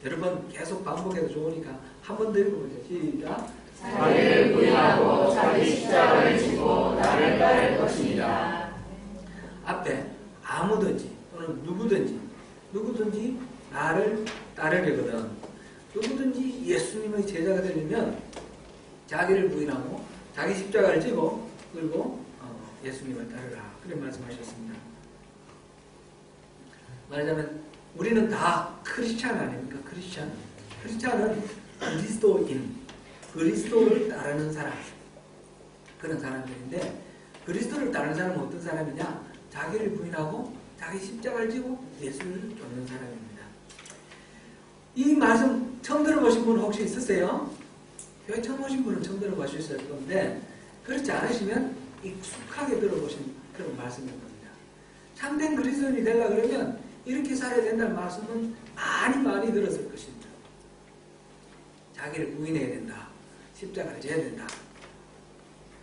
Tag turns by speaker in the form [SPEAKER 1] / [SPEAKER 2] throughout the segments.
[SPEAKER 1] 여러 번 계속 반복해도 좋으니까 한 번 더 읽어보죠. 시작.
[SPEAKER 2] 자기를 부인하고 자기 십자가를 지고 나를 따를 것이니라.
[SPEAKER 1] 앞에 아무든지 또는 누구든지 나를 따르려거든. 누구든지 예수님의 제자가 되려면 자기를 부인하고 자기 십자가를 지고 끌고 예수님을 따르라. 그런 말씀하셨습니다. 말하자면 우리는 다 크리스찬 아닙니까? 크리스찬은 그리스도인, 그리스도를 따르는 사람, 그런 사람들인데, 그리스도를 따르는 사람은 어떤 사람이냐? 자기를 부인하고 자기 십자가를 지고 예수를 쫓는 사람입니다. 이 말씀 처음 들어보신 분 혹시 있으세요? 교회 처음 오신 분은 처음 들어보셨을 건데, 그렇지 않으시면 익숙하게 들어보신 그런 말씀일 겁니다. 참된 그리스도인이 되려고 그러면 이렇게 살아야 된다는 말씀은 많이 들었을 것입니다. 자기를 부인해야 된다. 십자가를 져야 된다.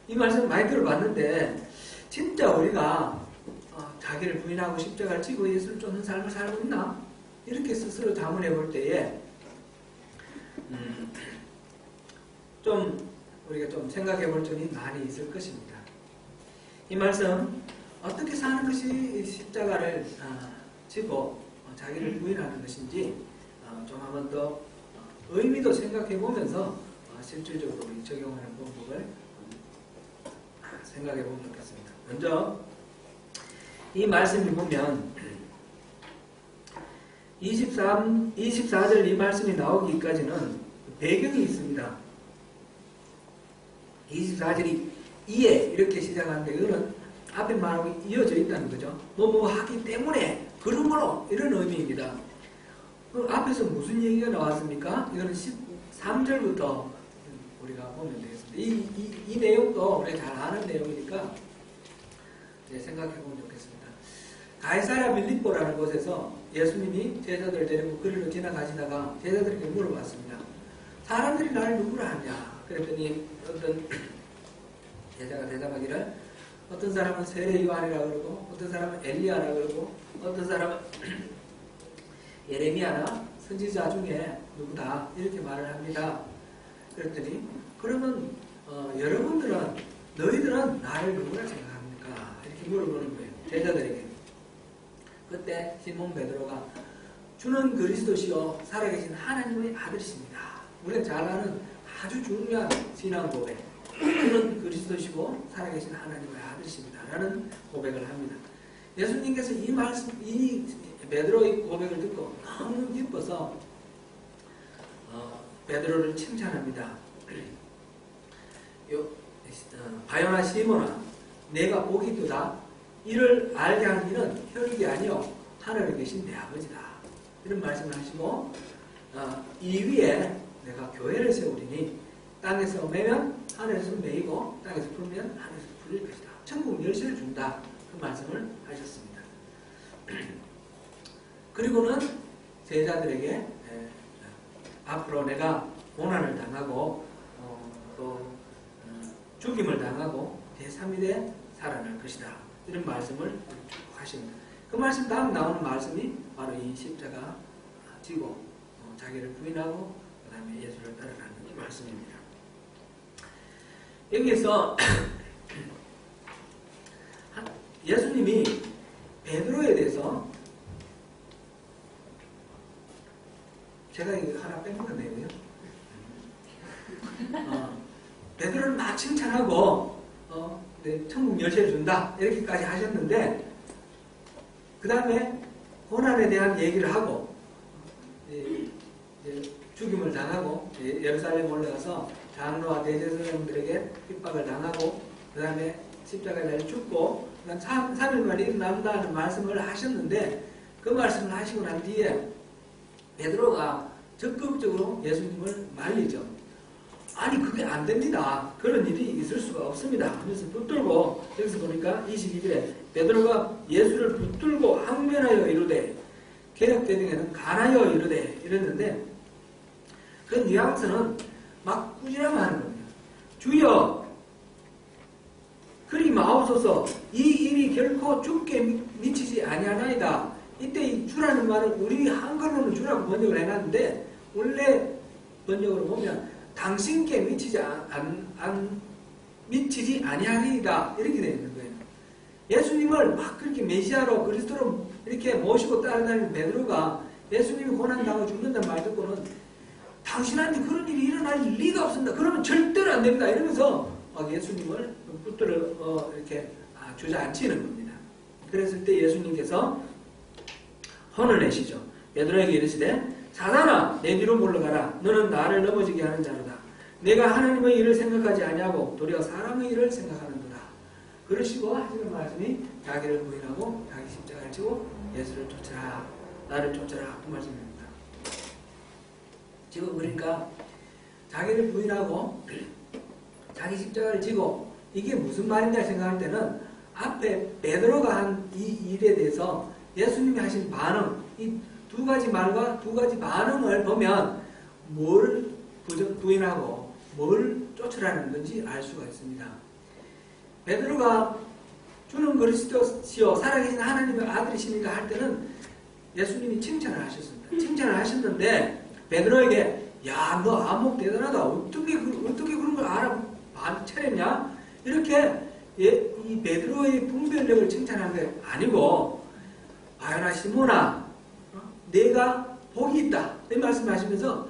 [SPEAKER 1] 이 말씀 많이 들어봤는데 진짜 우리가 자기를 부인하고 십자가를 지고 예수를 쫓는 삶을 살고 있나? 이렇게 스스로 자문해 볼 때에 좀 우리가 좀 생각해 볼 점이 많이 있을 것입니다. 이 말씀 어떻게 사는 것이 십자가를 지고 자기를 부인하는 것인지 좀 한번 더 의미도 생각해 보면서 실질적으로 적용하는 방법을 생각해 보면 좋겠습니다. 먼저 이 말씀을 보면 24절 이 말씀이 나오기까지는 배경이 있습니다. 24절이 이에 이렇게 시작하는데 이거는 앞에 말하고 이어져 있다는 거죠. 뭐 하기 때문에 그러므로 이런 의미입니다. 그럼 앞에서 무슨 얘기가 나왔습니까? 이거는 13절부터 우리가 보면 되겠습니다. 이 내용도 우리가 잘 아는 내용이니까 생각해 보면 좋겠습니다. 가이사랴 빌립보라는 곳에서 예수님이 제자들을 데리고 거리로 지나가시다가 제자들에게 물어봤습니다. 사람들이 나를 누구라 하냐? 그랬더니 어떤 제자가 대답하기를 어떤 사람은 세례 요한이라 그러고 어떤 사람은 엘리야라 그러고 어떤 사람은 예레미야나 선지자 중에 누구다 이렇게 말을 합니다. 그랬더니 그러면 너희들은 나를 누구라 생각합니까? 이렇게 물어보는 거예요. 제자들에게. 그때 시몬 베드로가 주는 그리스도시요 살아계신 하나님의 아들이십니다. 우리가 잘 아는 아주 중요한 신앙 고백. 주는 그리스도시고 살아계신 하나님의 아들이십니다. 라는 고백을 합니다. 예수님께서 이 베드로의 고백을 듣고 너무 기뻐서 베드로를 칭찬합니다. 바요나 시몬아 내가 복이 있도다. 이를 알게 하는 이는 혈육이 아니요 하늘에 계신 내 아버지다. 이런 말씀을 하시고 이 위에 내가 교회를 세우리니 땅에서 매면 하늘에서 매이고 땅에서 풀면 하늘에서 풀릴 것이다. 천국 열쇠를 준다. 그 말씀을 하셨습니다. 그리고는 제자들에게 앞으로 내가 고난을 당하고 또 죽임을 당하고 제3일에 살아날 것이다. 이런 말씀을 하십니다. 그 말씀 다음 나오는 말씀이 바로 이 십자가 지고 자기를 부인하고 그 다음에 예수를 따라가는 이 말씀입니다. 여기에서 예수님이 베드로에 대해서 제가 이거 하나 뺀 것 같네요. 베드로를 막 칭찬하고 천국 열쇠를 준다 이렇게까지 하셨는데 그 다음에 고난에 대한 얘기를 하고 죽임을 당하고 예루살렘 올라가서 장로와 대제사장들에게 핍박을 당하고 그 다음에 십자가에 달려 죽고 3일 만에 일어난다는 말씀을 하셨는데 그 말씀을 하시고 난 뒤에 베드로가 적극적으로 예수님을 말리죠. 아니 그게 안 됩니다. 그런 일이 있을 수가 없습니다. 하면서 붙들고 여기서 보니까 22절에 베드로가 예수를 붙들고 항면하여 이르되 개역대등에는 간하여 이르되 이랬는데 그 뉘앙스는 막 꾸지람 하는 겁니다. 주여 그리 마옵소서 이 일이 결코 죽게 미치지 아니하나이다. 이때 이 주라는 말을 우리 한글로는 주라고 번역을 해놨는데 원래 번역으로 보면 당신께 미치지 아니하리이다 이렇게 되어 있는 거예요. 예수님을 막 그렇게 메시아로 그리스도로 이렇게 모시고 따라다니는 베드로가 예수님이 고난당하고 죽는다는 말 듣고는 당신한테 그런 일이 일어날 리가 없습니다. 그러면 절대로 안 됩니다. 이러면서 막 예수님을 붙들어 이렇게 주저앉히는 겁니다. 그랬을 때 예수님께서 혼을 내시죠. 베드로에게 이르시되 사단아 내 뒤로 물러가라. 너는 나를 넘어지게 하는 자로다. 내가 하나님의 일을 생각하지 아니하고 도리어 사람의 일을 생각하는도다. 그러시고 하시는 말씀이 자기를 부인하고 자기 십자가를 지고 예수를 쫓으라. 나를 쫓으라. 그 말씀입니다. 지금 그러니까 자기를 부인하고 자기 십자가를 지고 이게 무슨 말이냐 생각할 때는 앞에 베드로가 한 이 일에 대해서 예수님이 하신 반응, 이 두 가지 말과 두 가지 반응을 보면 뭘 부인하고 뭘 쫓으라는 건지 알 수가 있습니다. 베드로가 주는 그리스도시요 살아계신 하나님의 아들이십니까 할 때는 예수님이 칭찬을 하셨습니다. 칭찬을 하셨는데 베드로에게 야, 너 안목 대단하다. 어떻게 그런 걸 차렸냐? 이렇게 이 베드로의 분별력을 칭찬한 게 아니고 바요나 시몬아 내가 복이 있다. 이 말씀하시면서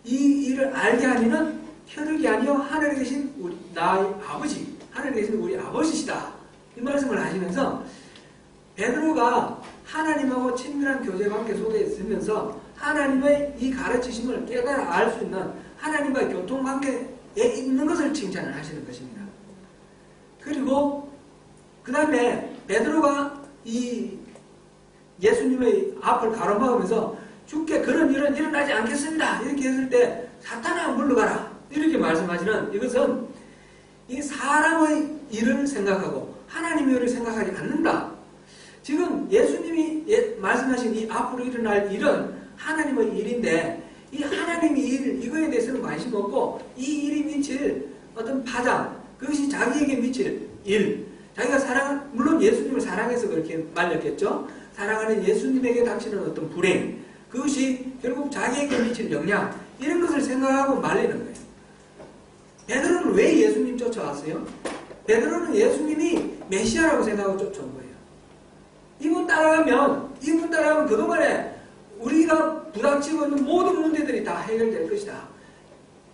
[SPEAKER 1] 이 일을 알게 하면은 혈육이 아니요 하늘에 계신 나의 아버지, 하늘에 계신 우리 아버지시다. 이 말씀을 하시면서 베드로가 하나님하고 친밀한 교제 관계 속에 있으면서 하나님의 이 가르치심을 깨달아 알 수 있는 하나님과의 교통 관계에 있는 것을 칭찬을 하시는 것입니다. 그리고 그 다음에 베드로가 이 예수님의 앞을 가로막으면서 주께 그런 일은 일어나지 않겠습니다. 이렇게 했을 때 사탄아 물러가라. 이렇게 말씀하시는 이것은 이 사람의 일을 생각하고 하나님의 일을 생각하지 않는다. 지금 예수님이 말씀하신 이 앞으로 일어날 일은 하나님의 일인데 이 하나님의 일 이거에 대해서는 관심 없고 이 일이 미칠 어떤 파장 그것이 자기에게 미칠 일 자기가 물론 예수님을 사랑해서 그렇게 말렸겠죠. 사랑하는 예수님에게 닥치는 어떤 불행 그것이 결국 자기에게 미칠 영향 이런 것을 생각하고 말리는 거예요. 베드로는 왜 예수님 쫓아왔어요? 베드로는 예수님이 메시아라고 생각하고 쫓아온 거예요. 이분 따라가면 그동안에 우리가 부닥치고 있는 모든 문제들이 다 해결될 것이다.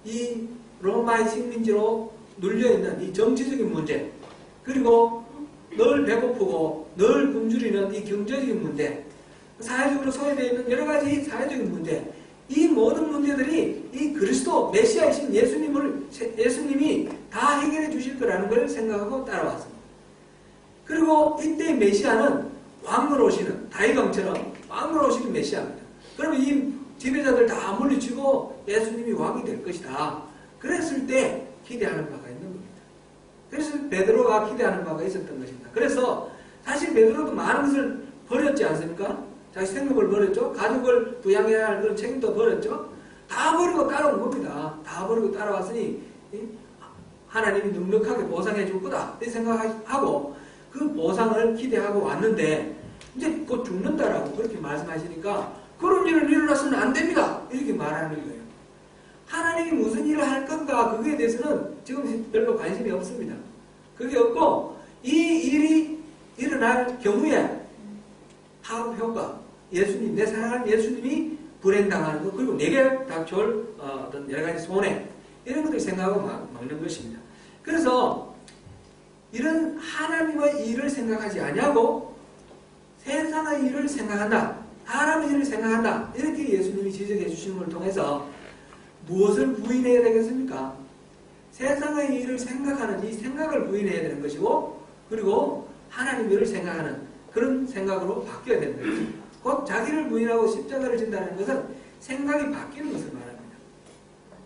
[SPEAKER 1] 이 로마의 식민지로 눌려있는 이 정치적인 문제 그리고 늘 배고프고 늘 굶주리는 이 경제적인 문제 사회적으로 소외되어 있는 여러 가지 사회적인 문제 이 모든 문제들이 이 그리스도 메시아이신 예수님이 다 해결해 주실 거라는 걸 생각하고 따라왔습니다. 그리고 이때 메시아는 왕으로 오시는 다윗왕처럼 왕으로 오시는 메시아입니다. 그러면 이 지배자들 다 물리치고 예수님이 왕이 될 것이다. 그랬을 때 기대하는 바가 있는 겁니다. 그래서 베드로가 기대하는 바가 있었던 것입니다. 그래서 사실 베드로도 많은 것을 버렸지 않습니까? 자기 생업을 버렸죠. 가족을 부양해야 할 그런 책임도 버렸죠. 다 버리고 따라온 겁니다. 다 버리고 따라왔으니 하나님이 넉넉하게 보상해 줄 거다. 이 생각하고 그 보상을 기대하고 왔는데 이제 곧 죽는다라고 그렇게 말씀하시니까 그런 일은 일어나서는 안 됩니다. 이렇게 말하는 거예요. 하나님이 무슨 일을 할 건가 그거에 대해서는 지금 별로 관심이 없습니다. 그게 없고 이 일이 일어날 경우에 파급 효과 예수님 내 사랑하는 예수님이 불행당하는 것 그리고 내게 닥쳐올 어떤 여러 가지 손해 이런 것들 생각하고 먹는 것입니다. 그래서 이런 하나님의 일을 생각하지 아니하고 세상의 일을 생각한다. 사람의 일을 생각한다. 이렇게 예수님이 지적해 주시는 걸 통해서 무엇을 부인해야 되겠습니까? 세상의 일을 생각하는 이 생각을 부인해야 되는 것이고 그리고 하나님의 일을 생각하는 그런 생각으로 바뀌어야 되는 거죠. 곧 자기를 부인하고 십자가를 진다는 것은 생각이 바뀌는 것을 말합니다.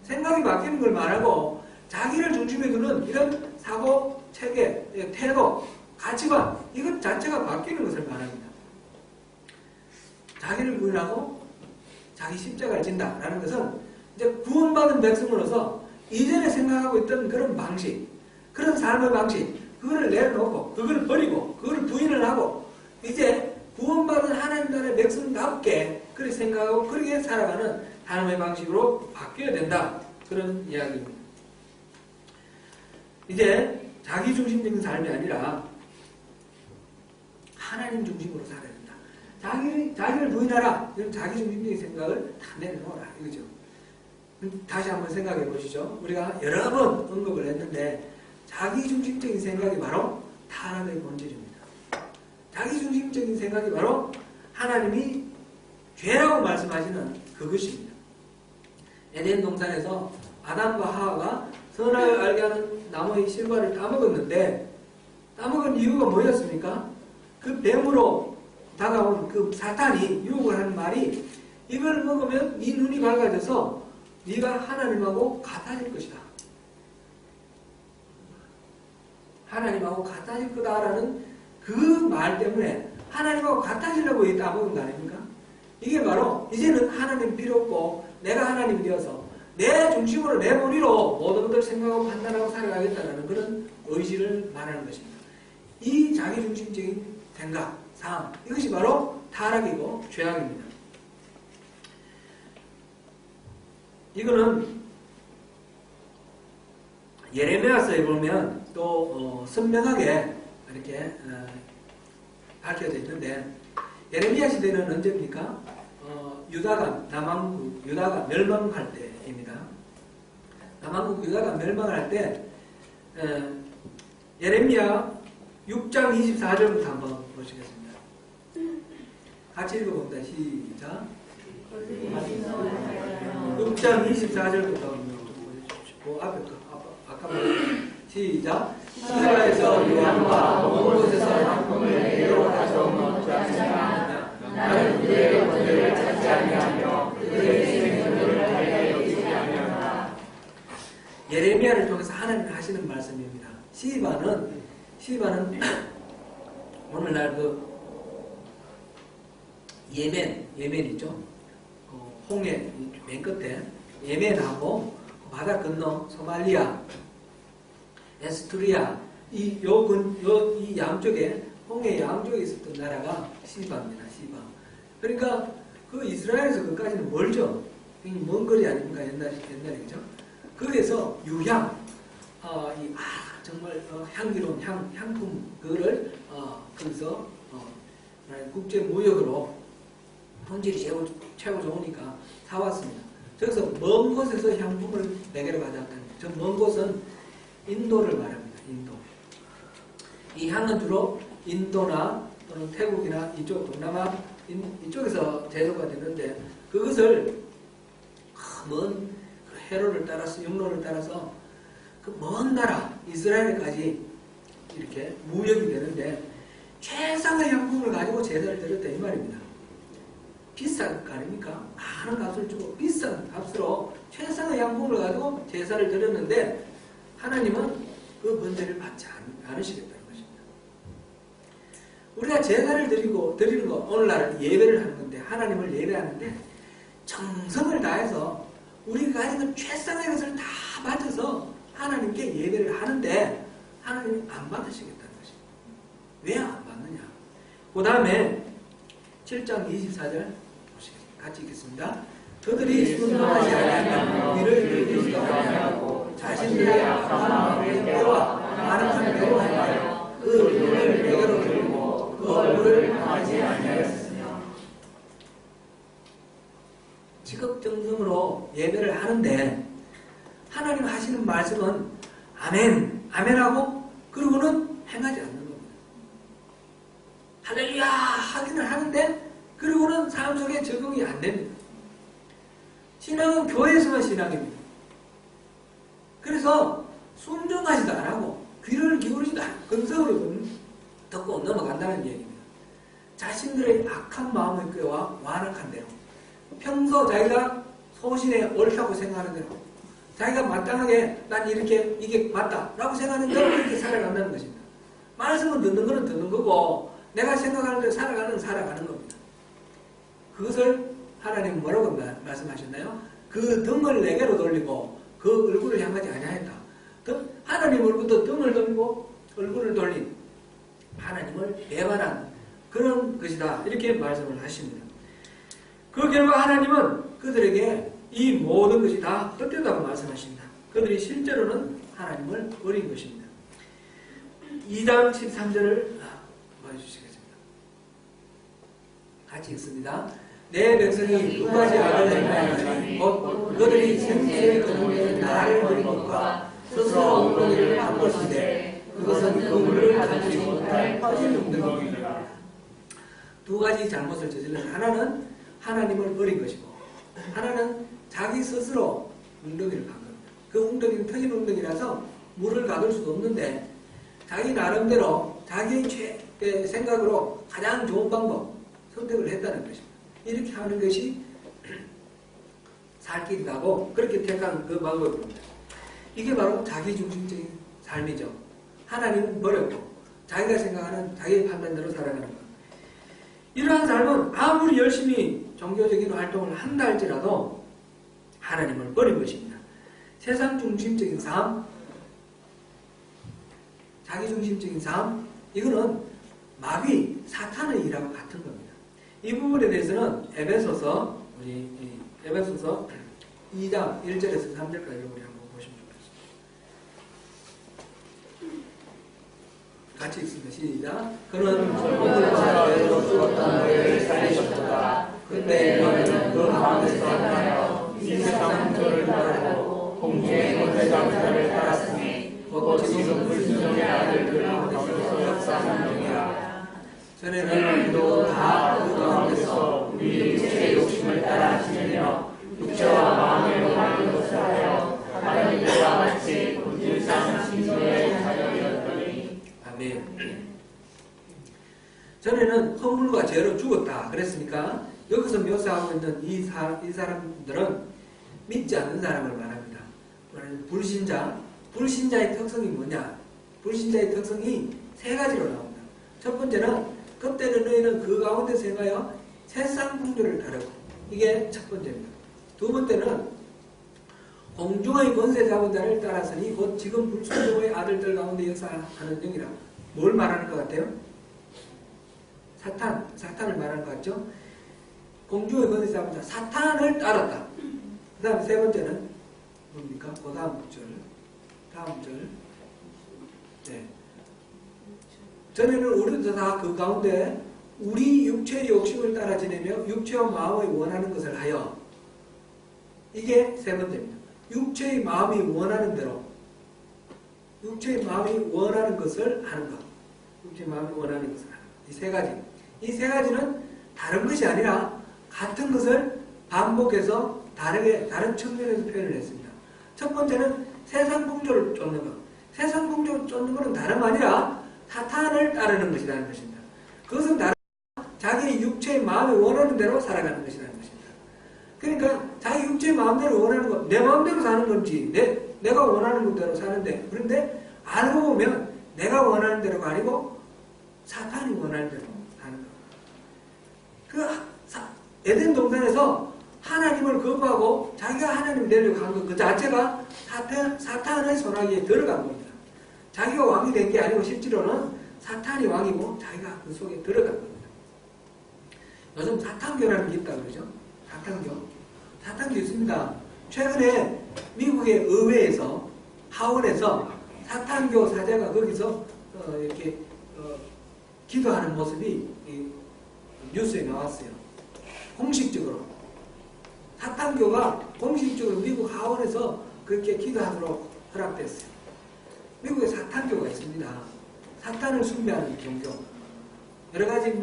[SPEAKER 1] 생각이 바뀌는 걸 말하고 자기를 중심에 두는 이런 사고, 체계, 태도, 가치관 이것 자체가 바뀌는 것을 말합니다. 자기를 부인하고 자기 십자가를 진다라는 것은 이제 구원받은 백성으로서 이전에 생각하고 있던 그런 방식, 그런 삶의 방식, 그거를 내려놓고, 그거를 버리고, 그거를 부인을 하고, 이제 구원받은 하나님 나라의 백성답게 그렇게 생각하고 그렇게 살아가는 삶의 방식으로 바뀌어야 된다. 그런 이야기입니다. 이제 자기중심적인 삶이 아니라 하나님 중심으로 살아야 된다. 자기를 부인하라. 이런 자기중심적인 생각을 다 내려놓아라. 이거죠. 다시 한번 생각해 보시죠. 우리가 여러 번 언급을 했는데 자기중심적인 생각이 바로 타락의 본질입니다. 자기중심적인 생각이 바로 하나님이 죄라고 말씀하시는 그것입니다. 에덴 동산에서 아담과 하와가 선악을 알게 하는 나무의 실과를 따먹었는데 따먹은 이유가 뭐였습니까? 그 뱀으로 다가온 그 사탄이 유혹을 하는 말이 이걸 먹으면 네 눈이 밝아져서 네가 하나님하고 같아질 것이다. 하나님하고 같아질 거다라는 그 말 때문에 하나님하고 같아지려고 따먹은 거 아닙니까? 이게 바로 이제는 하나님 필요 없고 내가 하나님이 되어서 내 중심으로 내 머리로 모든 것을 생각하고 판단하고 살아가겠다는 그런 의지를 말하는 것입니다. 이 자기중심적인 생각, 삶, 이것이 바로 타락이고 죄악입니다. 이거는 예레미야서에 보면 또 선명하게 이렇게 밝혀져 있는데 예레미야 시대는 언제입니까? 유다가 남왕국 유다가 멸망할 때입니다. 남왕국 유다가 멸망할 때 예레미야 6장 24절부터 한번 보시겠습니다. 같이 읽어봅니다. 시작. 6장 24절부터 보여주십시오. 앞에 아까 시작. 시라에서 요한과 먼 곳에서 양품을 내게로 가져오면 자신아 나는 그들의 권세를 찾지 아니하며 그들의 생명을 달게 여기지 아니하노라. 예레미야를 통해서 하나님 하시는 말씀입니다. 시바는 오늘날 그 예멘 있죠. 홍해 맨 끝에 예멘하고 바다 건너 소말리아, 에스토리아 이 양쪽에 홍해 양쪽에 있었던 나라가 시바입니다. 시바. 그러니까 그 이스라엘에서 그까지는 멀죠. 굉장히 먼 거리 아닙니까? 옛날에 그죠? 거기에서 유향, 정말 향기로운 향품 그거를 거기서 국제 무역으로 품질이 최고 좋으니까 사왔습니다. 저기서 먼 곳에서 향품을 내게로 가져왔다는 저 먼 곳은 인도를 말합니다. 인도. 이 향은 주로 인도나 또는 태국이나 이쪽 동남아 이쪽에서 제조가 되는데 그것을 먼 해로를 따라서 육로를 따라서 그 먼 나라 이스라엘까지 이렇게 무역이 되는데 최상의 향품을 가지고 제사를 드렸다 이 말입니다. 비싼 거 아닙니까? 많은 값을 주고 비싼 값으로 최상의 향품을 가지고 제사를 드렸는데 하나님은 그 번제를 받지 않으시겠다는 것입니다. 우리가 제사를 드리는 거 오늘날 예배를 하는 건데 하나님을 예배하는데 정성을 다해서 우리가 가지는 최상의 것을 다 바쳐서 하나님께 예배를 하는데 하나님은 안 받으시겠다는 것입니다. 왜 안 받느냐? 그 다음에 7장 24절 같이 읽겠습니다. 저들이 순종하지 아니하면 위를 이루지 아니하고 자신들의 악한 마음을 깨와 많은 대로 행하여 그 눈을 내게로 들고 그 얼굴을 향하지 아니하였으며 지극정성으로 예배를 하는데 하나님 하시는 말씀은 아멘, 아멘하고 그러고는 행하지 않는 겁니다. 할렐루야 하기는 하는데 그리고는 삶 속에 적용이 안 됩니다. 신앙은 교회에서만 신앙입니다. 그래서 순종하지도 안 하고 귀를 기울이지도 않고 근성으로 듣고 넘어간다는 얘기입니다. 자신들의 악한 마음의 꾀와 완악한 대로 평소 자기가 소신에 옳다고 생각하는 대로 자기가 마땅하게 난 이렇게 이게 맞다라고 생각하는 대로 그렇게 살아간다는 것입니다. 말씀은 듣는 거는 듣는 거고 내가 생각하는 대로 살아가는 겁니다. 그것을 하나님 뭐라고 말씀하셨나요? 그 등을 내게로 돌리고 그 얼굴을 향하지 아니하였다. 하나님으로부터 등을 돌리고 얼굴을 돌린 하나님을 배반한 그런 것이다. 이렇게 말씀을 하십니다. 그 결과 하나님은 그들에게 이 모든 것이 다 헛되다고 말씀하십니다. 그들이 실제로는 하나님을 버린 것입니다. 2장 13절을 보여주시겠습니다. 같이 읽습니다. 내 백성이 두 가지 악을 행하였으니 곧 그들이 생수의 그물에 나를 버린 것과 스스로 웅덩이를 판 것인데 그것은 그물을 가두지 못할 퍼진 웅덩이니라. 두 가지 잘못을 저질렀다. 하나는 하나님을 버린 것이고 하나는 자기 스스로 웅덩이를 간 겁니다. 그 웅덩이는 터진 웅덩이라서 물을 가둘 수도 없는데 자기 나름대로 자기의 생각으로 가장 좋은 방법 선택을 했다는 것입니다. 이렇게 하는 것이 살 길이라고 그렇게 택한 그 방법입니다. 이게 바로 자기중심적인 삶이죠. 하나님은 버렸고 자기가 생각하는 자기의 판단대로 살아가는 것. 이러한 삶은 아무리 열심히 종교적인 활동을 한다 할지라도 하나님을 버린 것입니다. 세상 중심적인 삶, 자기중심적인 삶, 이거는 마귀, 사탄의 일하고 같은 겁니다. 이 부분에 대해서는 에베소서 2장 1절에서 3절까지 우리 한번 보시면 좋겠습니다. 같이 읽습니다. 시작. 그는 모든 죄로 죽었던 너희를 살리셨도다. 그때 너희는 그 가운데서 하여 이 세상 문조를 따르고 공중의 권세자들을 따랐으니 곧 지금 불순종의 아들들 가운데서 역사하는 영이라. 전에는 우리도 다 그 가운데서 우리 육체의 욕심을 따라 지내며 육체와 마음의 욕망을 것하여 하나님과 같이 본질상 신성의 자녀이었더니. 아멘. 전에는 허물과 죄로 죽었다 그랬으니까 여기서 묘사하고 있는 이 사람들은 믿지 않는 사람을 말합니다. 불신자의 특성이 뭐냐? 불신자의 특성이 세 가지로 나옵니다. 첫 번째는 그때는 너희는 그 가운데서 행하여 세상 풍조를 따르고, 이게 첫 번째입니다. 두 번째는 공중의 권세 잡은 자를 따랐으니 곧 지금 불순종의 아들들 가운데 역사하는 영이라. 뭘 말하는 것 같아요? 사탄을 말하는 것 같죠? 공중의 권세 잡은 자, 사탄을 따랐다. 그 다음에 세 번째는 뭡니까? 그 다음 절. 네. 전에는 우리도 다 그 가운데 우리 육체의 욕심을 따라 지내며 육체와 마음의 원하는 것을 하여, 이게 세 번째입니다. 육체의 마음이 원하는 대로, 육체의 마음이 원하는 것을 하는 것. 육체의 마음이 원하는 것을 하는 것. 이 세 가지. 이 세 가지는 다른 것이 아니라 같은 것을 반복해서 다른 측면에서 표현을 했습니다. 첫 번째는 세상 풍조를 쫓는 것. 세상 풍조를 쫓는 것은 다름 아니라 사탄을 따르는 것이라는 것입니다. 그것은 다른 자기 육체의 마음이 원하는 대로 살아가는 것이라는 것입니다. 그러니까 자기 육체의 마음대로 원하는 것, 내 마음대로 사는 건지 내가 원하는 대로 사는데, 그런데 알고 보면 내가 원하는 대로가 아니고 사탄이 원하는 대로 사는 것. 에덴 동산에서 하나님을 거부하고 자기가 하나님이 되려고 한 것 그 자체가 사탄의 손아귀에 들어간 겁니다. 자기가 왕이 된 게 아니고 실제로는 사탄이 왕이고 자기가 그 속에 들어간 겁니다. 요즘 사탄교라는 게 있다고 그러죠. 사탄교 있습니다. 최근에 미국의 의회에서, 하원에서 사탄교 사제가 거기서 이렇게 기도하는 모습이 뉴스에 나왔어요. 공식적으로. 사탄교가 공식적으로 미국 하원에서 그렇게 기도하도록 허락됐어요. 미국에 사탄교가 있습니다. 사탄을 숭배하는 종교. 여러 가지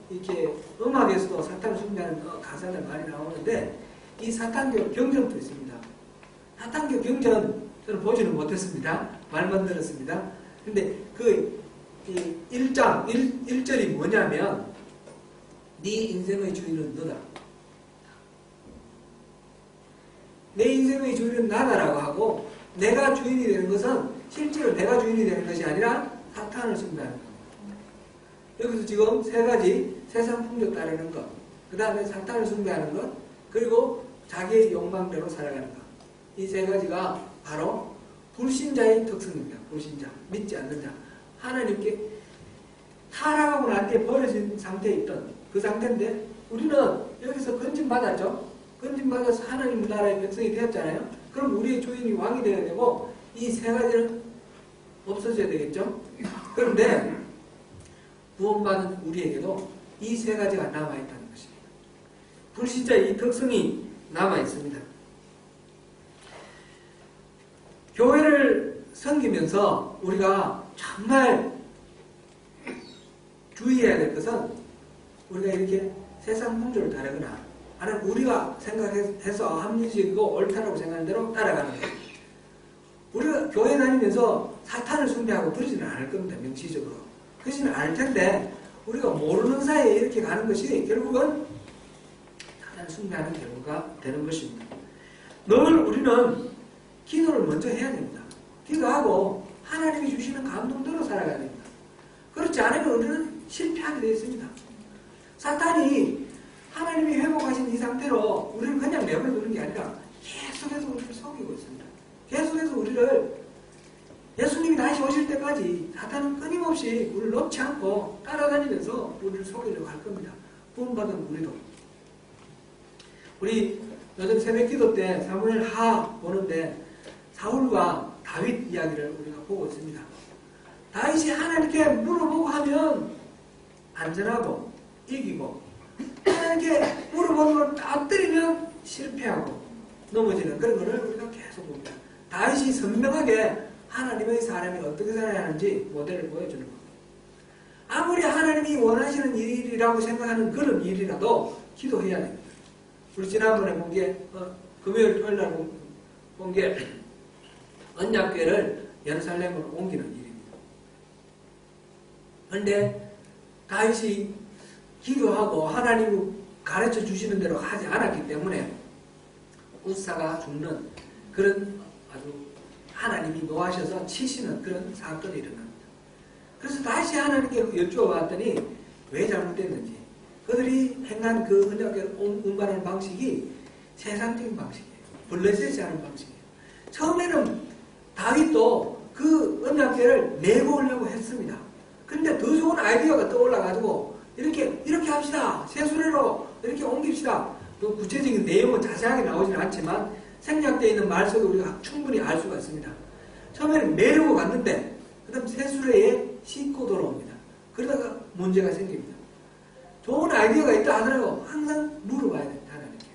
[SPEAKER 1] 이렇게 음악에서도 사탄을 숭배하는 가사들 많이 나오는데, 이 사탄교 경전도 있습니다. 사탄교 경전 저는 보지는 못했습니다. 말만 들었습니다. 근데 그 1장 1절이 뭐냐면, 네 인생의 주인은 너다. 내 인생의 주인은 나다라고 하고, 내가 주인이 되는 것은 실제로 내가 주인이 되는 것이 아니라 사탄을 숭배하는 것. 여기서 지금 세 가지, 세상 풍조 따르는 것, 그 다음에 사탄을 숭배하는 것, 그리고 자기의 욕망대로 살아가는 것. 이 세 가지가 바로 불신자의 특성입니다. 불신자, 믿지 않는 자. 하나님께 타락하고 난 뒤에 버려진 상태에 있던 그 상태인데 우리는 여기서 건진받았죠. 건진받아서 하나님 나라의 백성이 되었잖아요. 그럼 우리의 주인이 왕이 되어야 되고 이 세 가지는 없어져야 되겠죠. 그런데 구원받은 우리에게도 이 세 가지가 남아있다는 것입니다. 불신자의 이 특성이 남아있습니다. 교회를 섬기면서 우리가 정말 주의해야 될 것은 우리가 이렇게 세상 풍조를 따르거나 아니면 우리가 생각해서 합리적이고 옳다라고 생각하는 대로 따라가는 거예요. 우리가 교회 다니면서 사탄을 숭배하고 그러지는 않을 겁니다. 명시적으로. 그러지는 않을 텐데 우리가 모르는 사이에 이렇게 가는 것이 결국은 사탄을 숭배하는 결과가 되는 것입니다. 늘 우리는 기도를 먼저 해야 됩니다. 기도하고 하나님이 주시는 감동대로 살아가야 됩니다. 그렇지 않으면 우리는 실패하게 되어 있습니다. 사탄이 하나님이 회복하신 이 상태로 우리를 그냥 내버려 두는 게 아니라 계속해서 우리를 속이고 있습니다. 계속해서 우리를 예수님이 다시 오실 때까지 사탄은 끊임없이 우리를 놓지 않고 따라다니면서 우리를 속이려고 할 겁니다. 구원받은 우리도. 우리 요즘 새벽 기도 때 사무엘 하 보는데 사울과 다윗 이야기를 우리가 보고 있습니다. 다윗이 하나님께 물어보고 하면 안전하고 이기고 하나님께 물어보는 걸 딱 때리면 실패하고 넘어지는 그런 것을 우리가 계속 봅니다. 다윗이 선명하게 하나님의 사람이 어떻게 살아야 하는지 모델을 보여주는 겁니다. 아무리 하나님이 원하시는 일이라고 생각하는 그런 일이라도 기도해야 됩니다. 우리 지난번에 본 게 금요일 토요일 날 본 게 언약궤를 예루살렘으로 옮기는 일입니다. 그런데 다윗이 기도하고 하나님이 가르쳐 주시는 대로 하지 않았기 때문에 우사가 죽는 그런 아주 하나님이 노하셔서 치시는 그런 사건이 일어납니다. 그래서 다시 하나님께 여쭈어봤더니 왜 잘못됐는지 그들이 행한 그 언약궤를 운반하는 방식이 세상적인 방식이에요. 블레셋이 하는 방식이에요. 처음에는 다윗도 그 언약궤를 메고 오려고 했습니다. 그런데 더 좋은 아이디어가 떠올라가지고 이렇게 합시다. 새 수레로 이렇게 옮깁시다. 또 구체적인 내용은 자세하게 나오지는 않지만 생략되어 있는 말 속에 우리가 충분히 알 수가 있습니다. 처음에는 메려고 갔는데 그 다음 새 수레에 싣고 돌아옵니다. 그러다가 문제가 생깁니다. 좋은 아이디어가 있다 하더라도 항상 물어봐야 됩니다. 하나님께.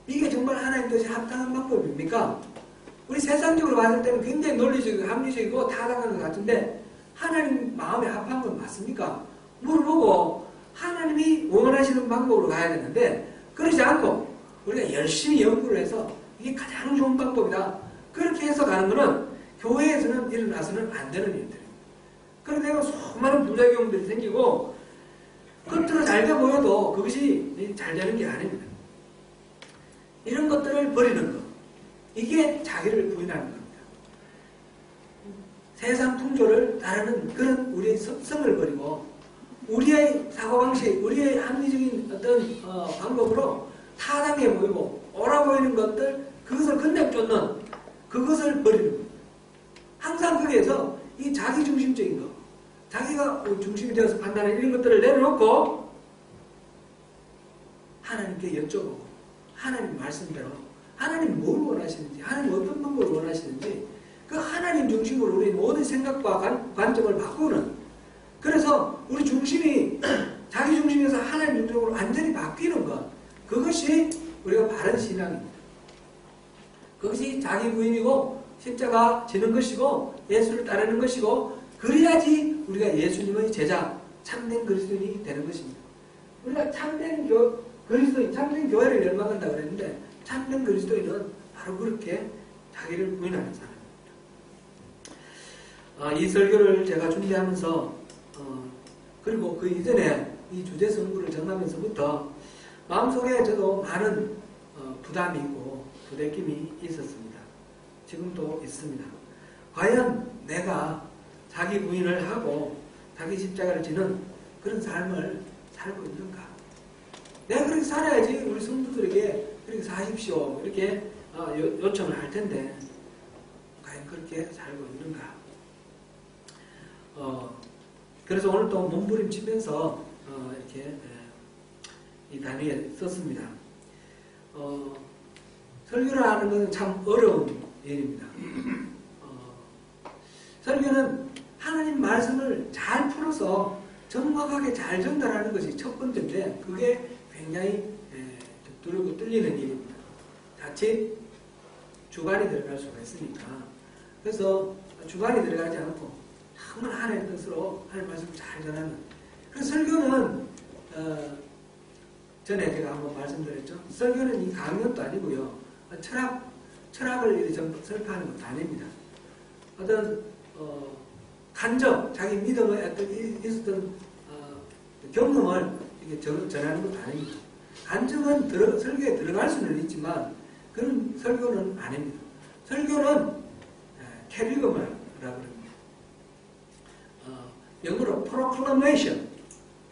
[SPEAKER 1] 이게 정말 하나님 뜻에 합당한 방법입니까? 우리 세상적으로 봤을 때는 굉장히 논리적이고 합리적이고 타당한 것 같은데 하나님 마음에 합한 건 맞습니까? 물어보고 하나님이 원하시는 방법으로 가야 되는데 그러지 않고 우리가 열심히 연구를 해서 이게 가장 좋은 방법이다. 그렇게 해서 가는 것은 교회에서는 일어나서는 안 되는 일들입니다. 그런데 수많은 부작용들이 생기고 겉으로 잘 돼 보여도 그것이 잘 되는 게 아닙니다. 이런 것들을 버리는 것. 이게 자기를 부인하는 겁니다. 세상 풍조를 따르는 그런 우리의 습성을 버리고 우리의 사고방식, 우리의 합리적인 어떤 방법으로 타당해 보이고 옳아 보이는 것들 그것을 건네 쫓는 그것을 버리는 겁니다. 항상 거기에서 이 자기중심적인 것 자기가 중심이 되어서 판단하는 이런 것들을 내려놓고 하나님께 여쭤보고 하나님 말씀대로 하나님 뭘 원하시는지 하나님 어떤 방법을 원하시는지 그 하나님 중심으로 우리 모든 생각과 관점을 바꾸는 그래서 우리 중심이 자기 중심에서 하나님 중심으로 완전히 바뀌는 것 그것이 우리가 바른 신앙입니다. 그것이 자기 부인이고 십자가 지는 것이고 예수를 따르는 것이고 그래야지 우리가 예수님의 제자 참된 그리스도인이 되는 것입니다. 우리가 참된 그리스도인, 참된 교회를 열망한다고 그랬는데 참된 그리스도인은 바로 그렇게 자기를 부인하는 사람입니다. 이 설교를 제가 준비하면서 그리고 그 이전에 이 주제 선구를 정하면서부터 마음속에 저도 많은 부담이 있고 부대낌이 있었습니다. 지금도 있습니다. 과연 내가 자기 부인을 하고 자기 십자가를 지는 그런 삶을 살고 있는가? 내가 그렇게 살아야지 우리 성도들에게 그렇게 사십시오 이렇게 요청을 할 텐데 과연 그렇게 살고 있는가? 그래서 오늘 또 몸부림치면서 이렇게 이 단위에 썼습니다. 설교를 하는 것은 참 어려운 일입니다. 설교는 하나님 말씀을 잘 풀어서 정확하게 잘 전달하는 것이 첫 번째인데 그게 굉장히 두렵고 떨리는 일입니다. 자칫 주관이 들어갈 수가 있으니까. 그래서 주관이 들어가지 않고 정말 하나님의 뜻으로 하나님 말씀을 잘 전하는. 그래서 설교는 전에 제가 한번 말씀드렸죠. 설교는 이 강연도 아니고요. 철학을 설파하는 것도 아닙니다. 어떤 간접 자기 믿음의 어떤 있었던 경험을 이렇게 전하는 것도 아닙니다. 간접은 설교에 들어갈 수는 있지만 그런 설교는 아닙니다. 설교는 캐리그마라고 합니다. 영어로 proclamation,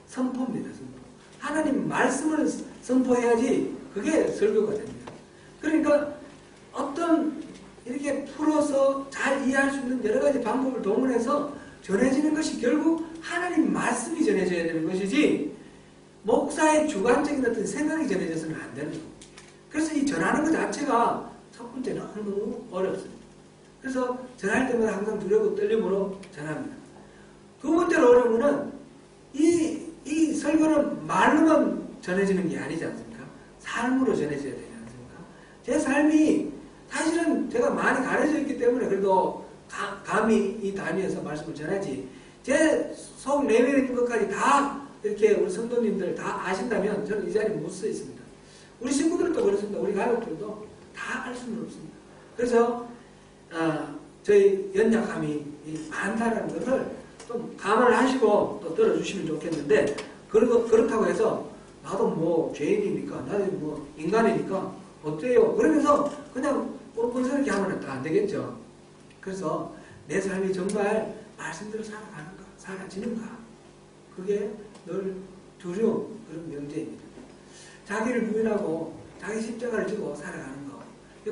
[SPEAKER 1] 선포입니다. 선포. 하나님 말씀을 선포해야지 그게 설교가 됩니다. 그러니까 어떤 이렇게 풀어서 잘 이해할 수 있는 여러 가지 방법을 동원해서 전해지는 것이 결국 하나님 말씀이 전해져야 되는 것이지 목사의 주관적인 어떤 생각이 전해져서는 안 되는 거예요. 그래서 이 전하는 것 자체가 첫 번째는 너무 어렵습니다. 그래서 전할 때마다 항상 두렵고 떨림으로 전합니다. 두 번째로 어려운 것은 이 설교는 말로만 전해지는 게 아니지 않습니까? 삶으로 전해져야 되지 않습니까? 제 삶이 사실은 제가 많이 가려져 있기 때문에 그래도 감히 이 단위에서 말씀을 전하지 제 속 내면에 있는 것까지 다 이렇게 우리 성도님들 다 아신다면 저는 이 자리에 못 서 있습니다. 우리 친구들도 그렇습니다. 우리 가족들도 다 알 수는 없습니다. 그래서 저희 연약함이 많다는 것을 좀 감안을 하시고 또 들어주시면 좋겠는데 그렇다고 해서 나도 뭐 죄인이니까 나도 뭐 인간이니까 어때요? 그러면서 그냥 뻔뻔스럽게 하면 안 되겠죠. 그래서 내 삶이 정말 말씀대로 살아지는가? 그게 늘 두려운 그런 명제입니다. 자기를 부인하고 자기 십자가를 지고 살아가는 거.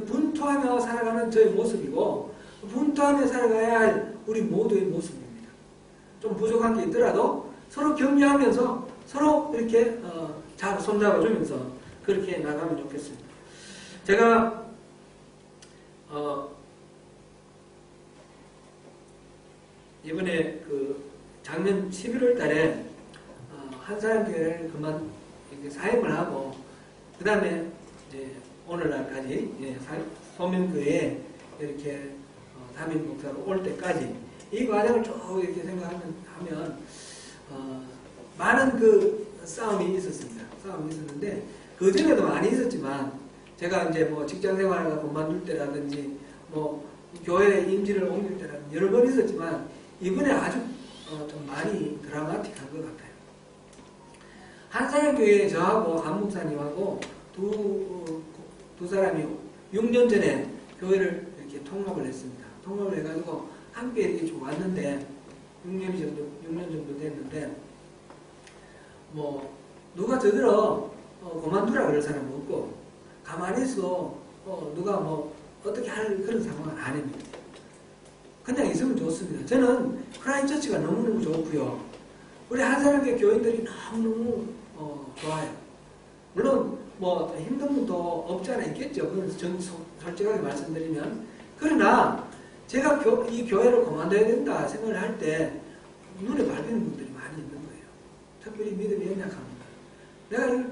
[SPEAKER 1] 분투하며 살아가는 저의 모습이고 분투하며 살아가야 할 우리 모두의 모습입니다. 좀 부족한 게 있더라도 서로 격려하면서 서로 이렇게 손잡아주면서 그렇게 나가면 좋겠습니다. 제가 이번에 작년 11월 달에 한사람교회를 그만 이렇게 사임을 하고 그 다음에 오늘날까지 소명교회에 이렇게 담임 목사로 올 때까지 이 과정을 쭉 이렇게 생각하면 많은 싸움이 있었습니다. 싸움이 있었는데 그 전에도 많이 있었지만 제가 이제 뭐 직장 생활을 그만둘 때라든지 뭐 교회 임지를 옮길 때라든지 여러 번 있었지만 이번에 아주 좀 많이 드라마틱한 것 같아요. 한사람교회에 저하고 한 목사님하고 두 사람이 6년 전에 교회를 이렇게 통합을 했습니다. 통합을 해가지고 함께 이렇게 좀 왔는데 6년 정도 됐는데 뭐 누가 저들어 그만두라 그럴 사람은 없고 가만히 있어 누가 뭐 어떻게 할 그런 상황은 아닙니다. 그냥 있으면 좋습니다. 저는 크라이처치가 너무너무 좋고요. 우리 한사람교회 교인들이 너무너무 좋아요. 물론 뭐 힘든 분도 없지 않아 있겠죠. 그건 전 솔직하게 말씀드리면. 그러나 제가 이 교회를 그만둬야 된다 생각을 할 때 눈에 밟히는 분들이 많이 있는 거예요. 특별히 믿음이 연약합니다. 내가 이걸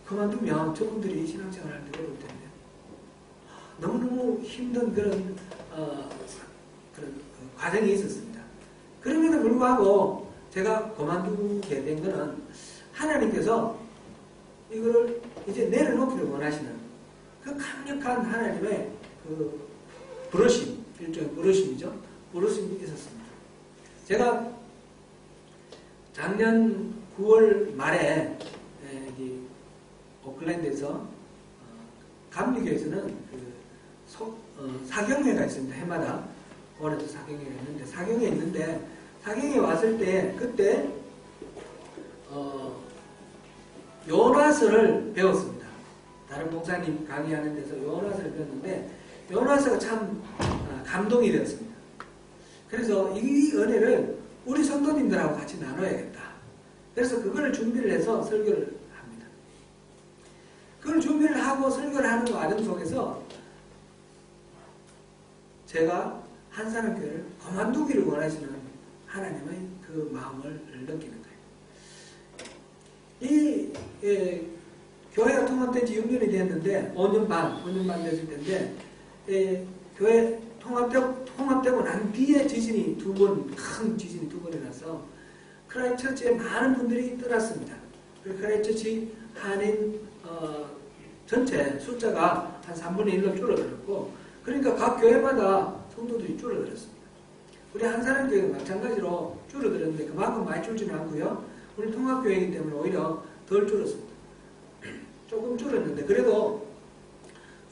[SPEAKER 1] 그만두면 저분들이 신앙생활 할 때 어려울 텐데 너무너무 힘든 그런 과정이 있었습니다. 그럼에도 불구하고 제가 그만두게 된 거는 하나님께서 이거를 이제 내려놓기를 원하시는 그 강력한 하나님의 부르심, 일종의 부르심이죠. 부르심이 있었습니다. 제가 작년 9월 말에 오클랜드에서 감리교에서는 사경회가 있습니다. 해마다 올해도 사경회가 있는데 사경회에 왔을 때 그때 요나서를 배웠습니다. 다른 목사님 강의하는 데서 요나서를 배웠는데 요나서가 참 감동이 되었습니다. 그래서 이 은혜를 우리 성도님들하고 같이 나눠야겠다. 그래서 그거를 준비를 해서 설교를 합니다. 그걸 준비를 하고 설교를 하는 과정 속에서 제가 한사람교회를 그만두기를 원하시는 하나님의 그 마음을 느끼는 거예요. 이 교회가 통합된 지 6년이 됐는데 5년 반 됐을 텐데 교회 통합되고 난 뒤에 지진이 큰 지진이 두 번 일어나서 크라이처치에 많은 분들이 떠났습니다. 크라이처치 한인 전체 숫자가 한 3분의 1로 줄어들었고, 그러니까 각 교회마다 성도들이 줄어들었습니다. 우리 한사람교회가 마찬가지로 줄어들었는데 그만큼 많이 줄지는 않고요. 우리 통합교회이기 때문에 오히려 덜 줄었습니다. 조금 줄었는데 그래도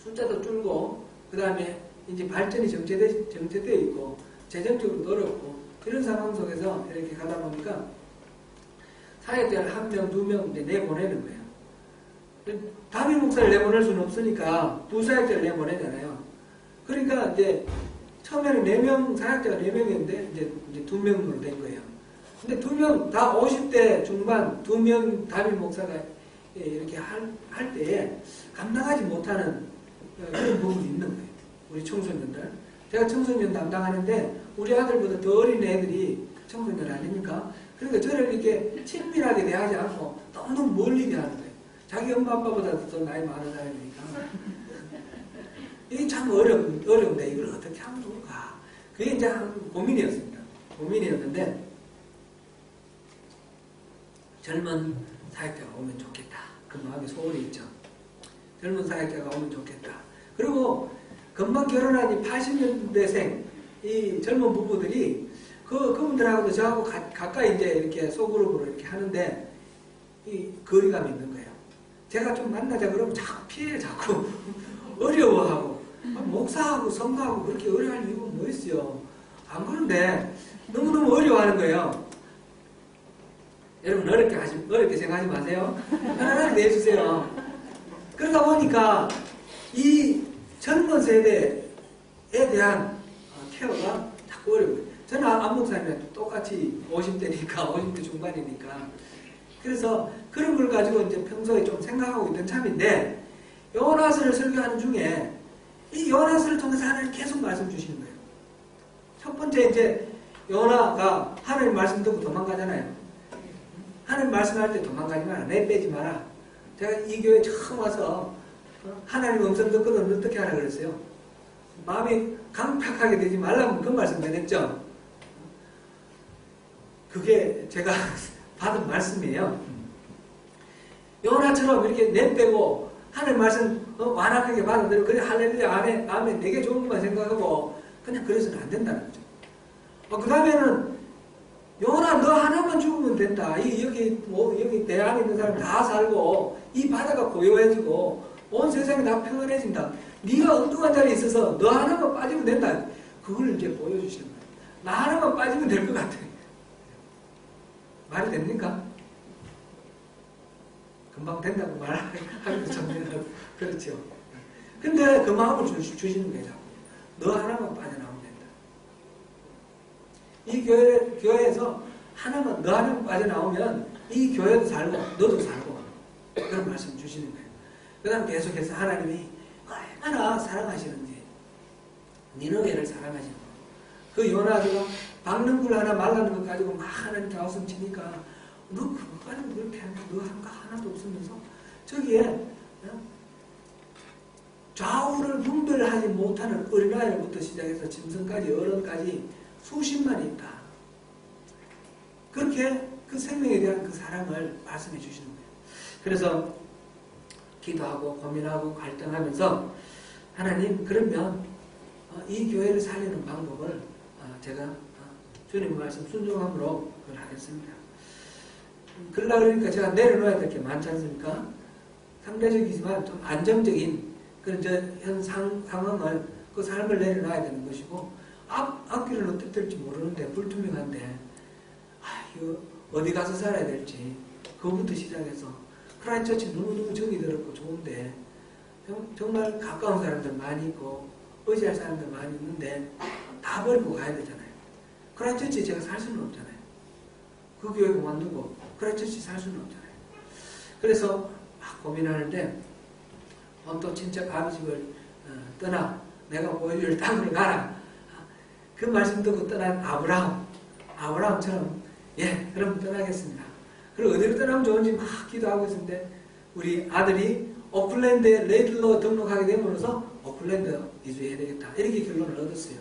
[SPEAKER 1] 숫자도 줄고, 그 다음에 이제 발전이 정체되어 있고 재정적으로 어렵고 이런 상황 속에서 이렇게 가다 보니까 사역자를 1명, 2명 내보내는 거예요. 담임 목사를 내보낼 수는 없으니까 부사역자를 내보내잖아요. 그러니까 이제 처음에는 4명, 사역자가 4명이었는데 이제 2명으로 된 거예요. 근데 2명 다 50대 중반 2명 담임 목사가 이렇게 할 때에 감당하지 못하는 그런 부분이 있는 거예요. 우리 청소년들. 제가 청소년 담당하는데 우리 아들보다 더 어린 애들이 청소년 아닙니까? 그러니까 저를 이렇게 친밀하게 대하지 않고 너무 멀리 대하는 거예요. 자기 엄마 아빠보다 더 나이 많은 사람이니까. 이게 참 어려운데 이걸 어떻게 하면 좋을까? 그게 이제 고민이었습니다. 고민이었는데 젊은 사역자가 오면 좋겠다. 그 마음에 소원이 있죠. 젊은 사역자가 오면 좋겠다. 그리고 금방 결혼한 이 80년대생 이 젊은 부부들이 그분들하고도 저하고 가까이 이제 이렇게 소그룹으로 이렇게 하는데 이 거리감이 있는 거예요. 제가 좀 만나자 그러면 자꾸 어려워하고 목사하고 성가하고 그렇게 어려워할 이유가 뭐 있어요. 안 그런데 너무너무 어려워하는 거예요. 여러분 어렵게 생각하지 마세요. 편안하게 내주세요. 그러다 보니까 이 젊은 세대에 대한 케어가 자꾸 어려워요. 저는 안목사님이랑 똑같이 50대니까 50대 중반이니까 그래서 그런 걸 가지고 이제 평소에 좀 생각하고 있던 참인데 요나스를 설교하는 중에 이 요나스를 통해서 하나님 계속 말씀 주시는 거예요. 첫 번째 이제 요나가 하나님 말씀 듣고 도망가잖아요. 하나님 말씀할 때 도망가지 마라. 내 빼지 마라. 제가 이 교회 처음 와서 하나님 음성 듣거든 어떻게 하라 그랬어요. 마음이 강팍하게 되지 말라고 그 말씀 전했죠. 그게 제가 받은 말씀이에요. 요나처럼 이렇게 내빼고 하나님 말씀 완악하게 받아들이고 그래 할렐루야 아멘 되게 좋은 것만 생각하고 그냥 그래서는 안 된다는 거죠. 그 다음에는 요나 너 하나만 죽으면 된다. 여기 대안에 있는 사람 다 살고 이 바다가 고요해지고 온 세상이 다 평안해진다. 네가 엉뚱한 자리에 있어서 너 하나만 빠지면 된다. 그걸 이제 보여주시는 거예요. 나 하나만 빠지면 될 것 같아. 말이 됩니까? 금방 된다고 말하기도 전에 그렇죠. 근데 그 마음을 주시는 거예요. 너 하나만 빠져나오면 된다. 이 교회에서 너 하나만 빠져나오면 이 교회도 살고 너도 살고 그런 말씀 주시는 거예요. 그 다음 계속해서 하나님이 얼마나 사랑하시는지 니느웨를 사랑하시는 거예요. 그 요나가 박는 굴 하나 말라는 것 가지고 막 하나님 가슴 치니까 너 그거는 그렇게 하는 너 한 거 하나도 없으면서 저기에 좌우를 분별하지 못하는 어린아이부터 시작해서 짐승까지 어른까지 수십만이 있다. 그렇게 그 생명에 대한 그 사랑을 말씀해 주시는 거예요. 그래서 기도하고 고민하고 갈등하면서 하나님 그러면 이 교회를 살리는 방법을 제가 주님 말씀 순종함으로 그걸 하겠습니다. 그러려고 그러니까 제가 내려놓아야 될 게 많지 않습니까? 상대적이지만 좀 안정적인 그런 현 상황을 그 삶을 내려놔야 되는 것이고 앞길은 어떻게 될지 모르는데 불투명한데 이거 어디 가서 살아야 될지 그거부터 시작해서 크라이처치 너무너무 정이 들었고 좋은데 정말 가까운 사람들 많이 있고 의지할 사람들 많이 있는데 다 버리고 가야 되잖아요. 크라이처치 제가 살 수는 없잖아요. 그 교회 그만두고 크라이처치 살 수는 없잖아요. 그래서 막 고민하는데 또 친척 아버집을 떠나 내가 보여줄 땅으로 가라. 그 말씀 듣고 떠난 아브라함처럼 예, 그럼 떠나겠습니다. 그리고 어디로 떠나면 좋은지 막 기도하고 있었는데 우리 아들이 오클랜드에 레이들로 등록하게 됨으로써 오클랜드 이주해야 되겠다. 이렇게 결론을 얻었어요.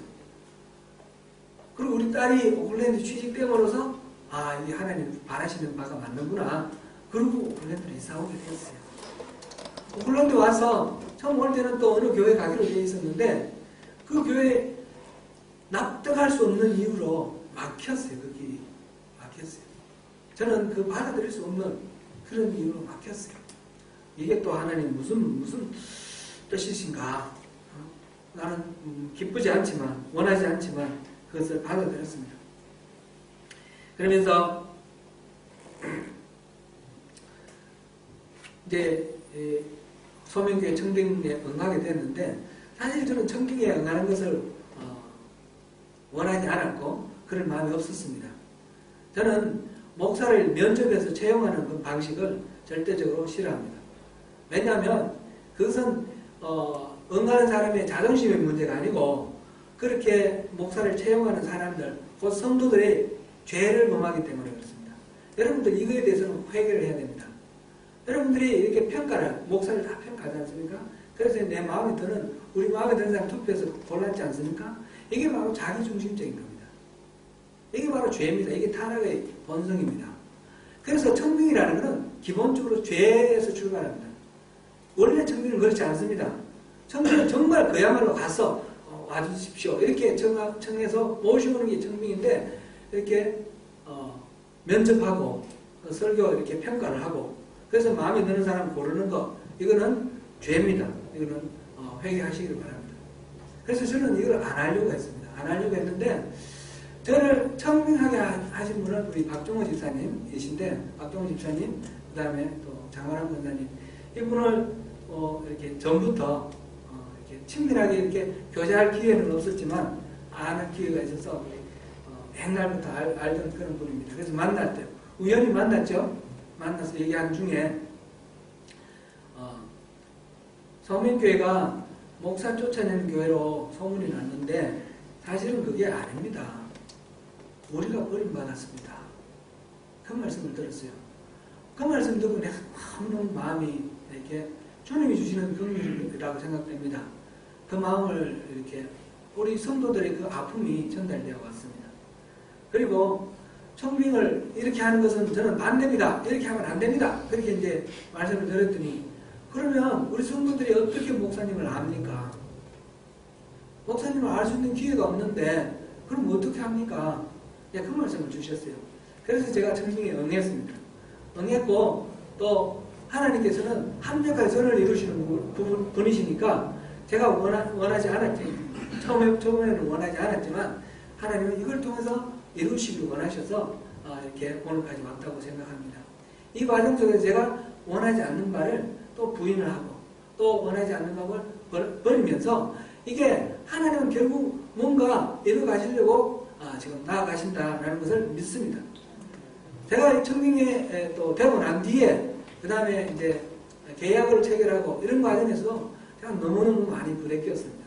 [SPEAKER 1] 그리고 우리 딸이 오클랜드 취직됨으로써 이 하나님 바라시는 바가 맞는구나. 그리고 오클랜드로 이사오게 됐어요. 오클랜드 와서 처음 올 때는 또 어느 교회 가기로 되어 있었는데 그 교회에 납득할 수 없는 이유로 막혔어요. 그 길이 막혔어요. 저는 그 받아들일 수 없는 그런 이유로 막혔어요. 이게 또 하나님 무슨 뜻이신가? 나는 기쁘지 않지만 원하지 않지만 그것을 받아들였습니다. 그러면서 이제 소명교회 청빙에 응하게 됐는데 사실 저는 청빙에 응하는 것을 원하지 않았고 그런 마음이 없었습니다. 저는 목사를 면접해서 채용하는 그 방식을 절대적으로 싫어합니다. 왜냐하면 그것은 응하는 사람의 자존심의 문제가 아니고 그렇게 목사를 채용하는 사람들, 곧 성도들의 죄를 범하기 때문에 그렇습니다. 여러분들 이거에 대해서는 회개를 해야 됩니다. 여러분들이 이렇게 목사를 다 평가하지 않습니까? 그래서 내 마음에 드는, 우리 마음에 드는 사람 투표해서 골랐지 않습니까? 이게 바로 자기중심적인 겁니다. 이게 바로 죄입니다. 이게 타락의 본성입니다. 그래서 청빙이라는 것은 기본적으로 죄에서 출발합니다. 원래 청빙은 그렇지 않습니다. 청빙은 정말 그야말로 가서 와주십시오. 이렇게 청해서 모시오는 게 청빙인데 이렇게 면접하고 설교 이렇게 평가를 하고 그래서 마음에 드는 사람 고르는 거 이거는 죄입니다. 이거는 회개하시기를 바랍니다. 그래서 저는 이걸 안 하려고 했습니다. 안 하려고 했는데 저를 청빙하게 하신 분은 우리 박종호 집사님이신데 박종호 집사님 그 다음에 또 장관한 권사님 이분을 이렇게 전부터 이렇게 친밀하게 이렇게 교제할 기회는 없었지만 아는 기회가 있어서 옛날부터 알던 그런 분입니다. 그래서 만날 때 우연히 만났죠. 만나서 얘기한 중에 서민교회가 목사 쫓아내는 교회로 소문이 났는데 사실은 그게 아닙니다. 우리가 버림받았습니다. 그 말씀을 들었어요. 그 말씀 듣고 내가 너무 마음이 이렇게 주님이 주시는 긍휼이라고 생각됩니다. 그 마음을 이렇게 우리 성도들의 그 아픔이 전달되어 왔습니다. 그리고 청빙을 이렇게 하는 것은 저는 반대입니다. 이렇게 하면 안 됩니다. 그렇게 이제 말씀을 드렸더니 그러면 우리 성도들이 어떻게 목사님을 압니까? 목사님을 알 수 있는 기회가 없는데 그럼 어떻게 합니까? 그 말씀을 주셨어요. 그래서 제가 청빙에 응했습니다. 응했고 또 하나님께서는 합력하게 선을 이루시는 분이시니까 제가 원하지 않았지만 처음에는 원하지 않았지만 하나님은 이걸 통해서 이루시기를 원하셔서 이렇게 오늘까지 왔다고 생각합니다. 이 과정 속에서 제가 원하지 않는 바를 또 부인을 하고 또 원하지 않는 바를 버리면서 이게 하나님은 결국 뭔가 이루 가시려고 지금 나아가신다라는 것을 믿습니다. 제가 청빙에 또 되고 난 뒤에 그 다음에 이제 계약을 체결하고 이런 과정에서 제가 너무너무 많이 부대꼈습니다.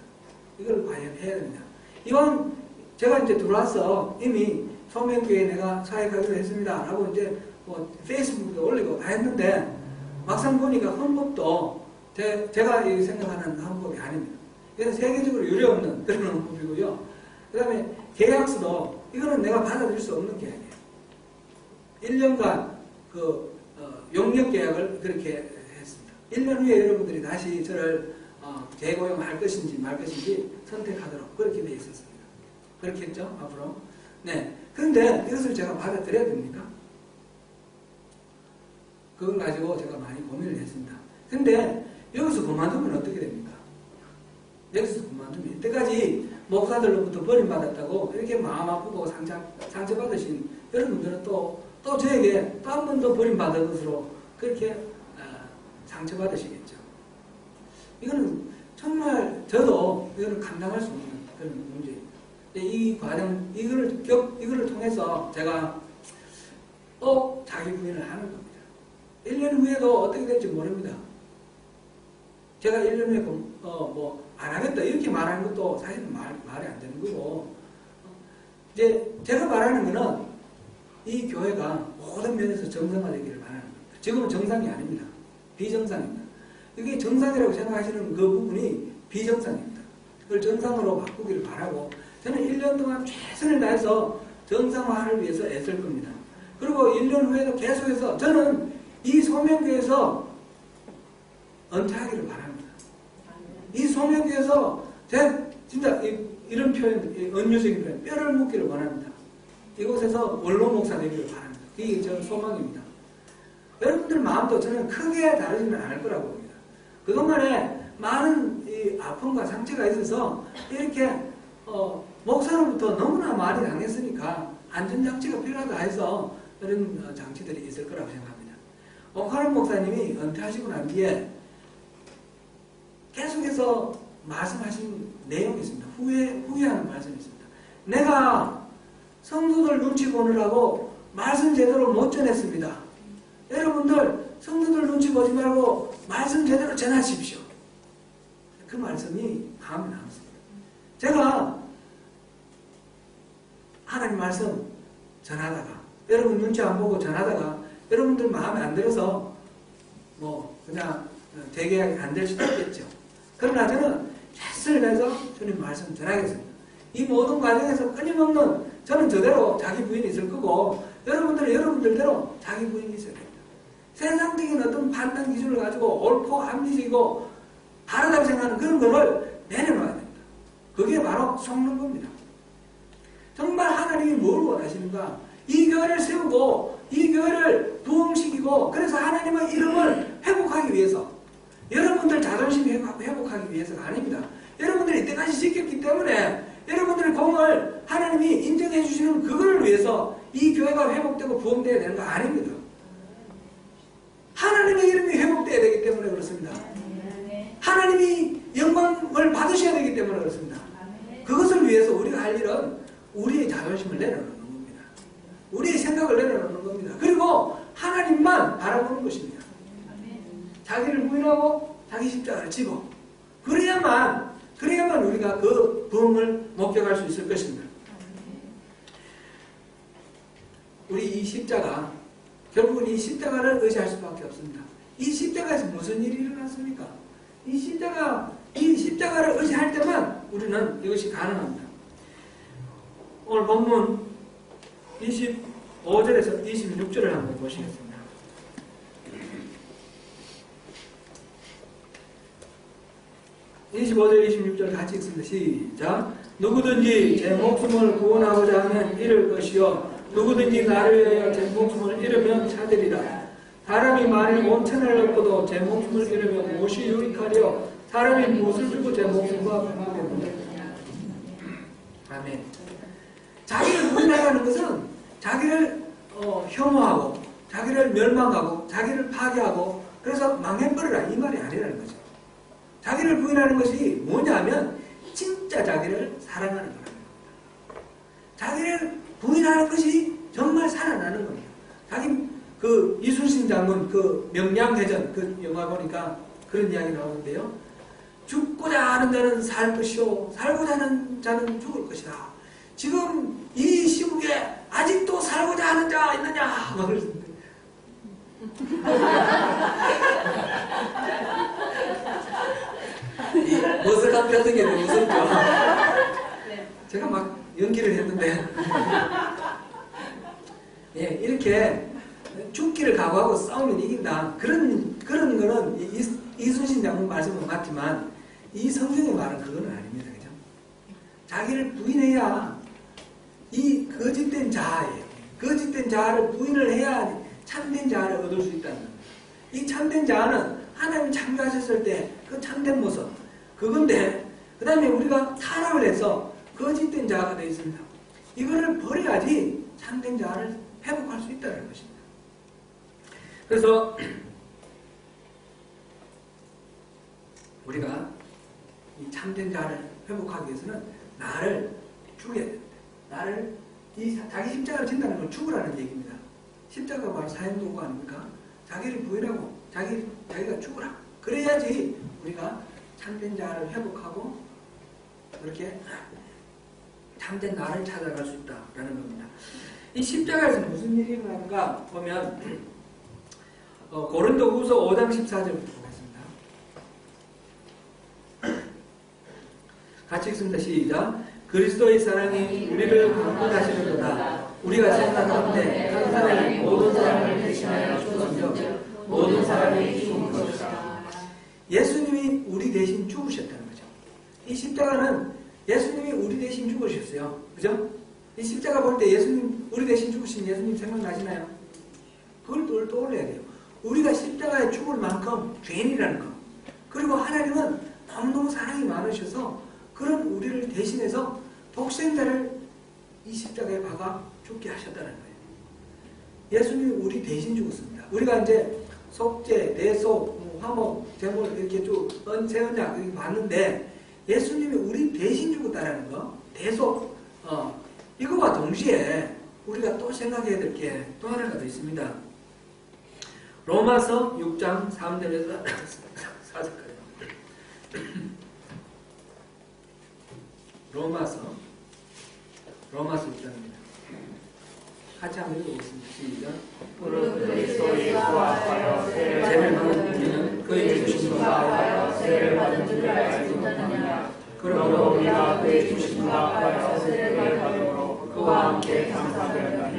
[SPEAKER 1] 이걸 과연 해야 됩니다. 이건 제가 이제 들어와서 이미 소명교회에 내가 사역하기로 했습니다. 라고 이제 뭐 페이스북에 올리고 다 했는데 막상 보니까 헌법도 제가 생각하는 헌법이 아닙니다. 이건 세계적으로 유례없는 그런 헌법이고요. 그 다음에 계약서도 이거는 내가 받아들일 수 없는 계약이에요. 1년간 용역 계약을 그렇게 했습니다. 1년 후에 여러분들이 다시 저를 재고용할 것인지 말 것인지 선택하도록 그렇게 되어 있었습니다. 그렇게 했죠, 앞으로. 네. 그런데 이것을 제가 받아들여야 됩니까? 그걸 가지고 제가 많이 고민을 했습니다. 근데 여기서 그만두면 어떻게 됩니까? 여기서 그만두면 이때까지 목사들로부터 버림받았다고 이렇게 마음 아프고 상처받으신 여러분들은 또 저에게 또 한 번 더 버림받은 것으로 그렇게 상처받으시겠죠. 이거는 정말 저도 이거는 감당할 수 없는 그런 문제입니다. 이 과정, 이거를 통해서 제가 또 자기 부인을 하는 겁니다. 1년 후에도 어떻게 될지 모릅니다. 제가 1년에 안 하겠다 이렇게 말하는 것도 사실은 말이 안 되는 거고, 이제 제가 말하는 거는 이 교회가 모든 면에서 정상화되기를 바라는 겁니다. 지금은 정상이 아닙니다. 비정상입니다. 이게 정상이라고 생각하시는 그 부분이 비정상입니다. 그걸 정상으로 바꾸기를 바라고, 저는 1년 동안 최선을 다해서 정상화를 위해서 애쓸 겁니다. 그리고 1년 후에도 계속해서 저는 이 소명교에서 은퇴하기를 바랍니다. 이 소명교에서 제가 진짜 이런 표현, 은유적인 표현, 뼈를 묻기를 원합니다. 이곳에서 원로 목사 되기를 바랍니다. 이게 저 소망입니다. 여러분들 마음도 저는 크게 다르지는 않을 거라고 봅니다. 그것만에 많은 이 아픔과 상처가 있어서 이렇게 목사로부터 너무나 많이 당했으니까 안전장치가 필요하다 해서 이런 장치들이 있을 거라고 생각합니다. 옥하는 목사님이 은퇴하시고 난 뒤에 계속해서 말씀하신 내용이 있습니다. 후회하는 말씀이 있습니다. 내가 성도들 눈치 보느라고 말씀 제대로 못 전했습니다. 여러분들 성도들 눈치 보지 말고 말씀 제대로 전하십시오. 그 말씀이 마음에 남습니다. 제가 하나님 말씀 전하다가 여러분 눈치 안 보고 전하다가 여러분들 마음에 안 들어서 그냥 대개하게 안 될 수도 있겠죠. 그러나 저는 최선을 다해서 주님 말씀 전하겠습니다. 이 모든 과정에서 끊임없는 저는 저대로 자기 부인이 있을 거고 여러분들은 여러분들대로 자기 부인이 있어야 됩니다. 세상적인 어떤 판단 기준을 가지고 옳고 합리적이고 다르다고 생각하는 그런 거를 내려놔야 됩니다. 그게 바로 속는 겁니다. 정말 하나님이 뭘 원하시는가? 이 교회를 세우고 이 교회를 부흥시키고 그래서 하나님의 이름을 회복하기 위해서 여러분들 자존심 회복하기 위해서가 아닙니다. 여러분들이 이때까지 지켰기 때문에 여러분들의 공을 하나님이 인정해 주시는 그걸 위해서 이 교회가 회복되고 부흥되어야 되는 거 아닙니다. 하나님의 이름이 회복되어야 되기 때문에 그렇습니다. 하나님이 영광을 받으셔야 되기 때문에 그렇습니다. 그것을 위해서 우리가 할 일은 우리의 자존심을 내려놓는 겁니다. 우리의 생각을 내려놓는 겁니다. 그리고 하나님만 바라보는 것입니다. 자기를 부인하고 자기 십자가를 지고 그래야만 우리가 그 부흥을 목격할 수 있을 것입니다. 우리 이 십자가 결국은 이 십자가를 의지할 수밖에 없습니다. 이 십자가에서 무슨 일이 일어났습니까? 이 십자가를 의지할 때만 우리는 이것이 가능합니다. 오늘 본문 25절에서 26절을 한번 보시겠습니다. 25절 26절 같이 읽습니다. 시작. 누구든지 제 목숨을 구원하고자 하면 잃을 것이요 누구든지 나를 위하여 제 목숨을 잃으면 찾으리라. 사람이 만일 온 천을 얻고도 제 목숨을 잃으면 무엇이 유익하리요? 사람이 무엇을 주고 제 목숨과 바꾸겠느냐. 아멘. 자기를 부인하라는 것은 자기를 혐오하고 자기를 멸망하고 자기를 파괴하고 그래서 망해버리라 이 말이 아니라는 거죠. 자기를 부인하는 것이 뭐냐면 진짜 자기를 사랑하는 거랍니다. 자기를 부인하는 것이 정말 살아나는 겁니다. 자기 이순신 장군 명량해전 영화 보니까 그런 이야기 나오는데요. 죽고자 하는 자는 살 것이요 살고자 하는 자는 죽을 것이다. 지금 이 시국에 아직도 살고자 하는 자 있느냐? 막 그러는데. 머쓱한 표정이 무섭죠? 제가 막 연기를 했는데 이렇게 죽기를 각오하고 싸우면 이긴다. 그런 거는 이순신 장군 말씀은 맞지만 이 성경의 말은 그거는 아닙니다. 그죠? 자기를 부인해야 이 거짓된 자아를 부인을 해야 참된 자아를 얻을 수 있다는 겁니다. 이 참된 자아는 하나님 창조하셨을 때 그 참된 모습 그건데 그 다음에 우리가 타락을 해서 거짓된 자아가 되어 있습니다. 이거를 버려야지 참된 자아를 회복할 수 있다는 것입니다. 그래서 우리가 이 참된 자아를 회복하기 위해서는 나를 죽여야 됩니다. 자기 십자가를 진다는 건 죽으라는 얘기입니다. 십자가가 바로 사형도구 아닙니까? 자기를 부인하고 자기가 죽으라. 그래야지 우리가 참된 자아를 회복하고 그렇게 참된 나를 찾아갈 수 있다라는 겁니다. 이 십자가에서 무슨 일이 일어나는가 보면 고린도후서 5장 14절부터 보겠습니다. 같이 읽습니다. 시작. 그리스도의 사랑이 우리를 강권하시는도다. 우리가 생각하는데 한 사람이 모든 사람을 대신하여 죽었으며 모든 사람이 죽은 것이다. 예수님이 우리 대신 죽으셨다는 거죠. 이 십자가는 예수님이 우리 대신 죽으셨어요. 그죠? 이 십자가 볼 때 예수님, 우리 대신 죽으신 예수님 생각나시나요? 그걸 떠올려야 돼요. 우리가 십자가에 죽을 만큼 죄인이라는 거. 그리고 하나님은 너무너무 사랑이 많으셔서 그런 우리를 대신해서 독생자를 이 십자가에 박아 죽게 하셨다는 거예요. 예수님이 우리 대신 죽었습니다. 우리가 이제 속죄, 대속, 화목, 제물 이렇게 쭉 세언약 이렇게 봤는데 예수님이 우리 대신 죽었다는 거, 대속, 이거와 동시에 우리가 또 생각해야 될 게 또 하나가 더 있습니다. 로마서 6장 3절에서 4절까지. 로마서 6장입니다. 같이 한번 읽어보겠습니다. 시작.
[SPEAKER 2] 무릇 그리스도 예수와 하여
[SPEAKER 1] 죄를 받은 우리는 그의 주심과
[SPEAKER 2] 하여 세를 받은 줄을 알지 못하느냐. 그러므로 우리가 그의 주심과 하여 세를 받음으로 그와 함께 장사되었나니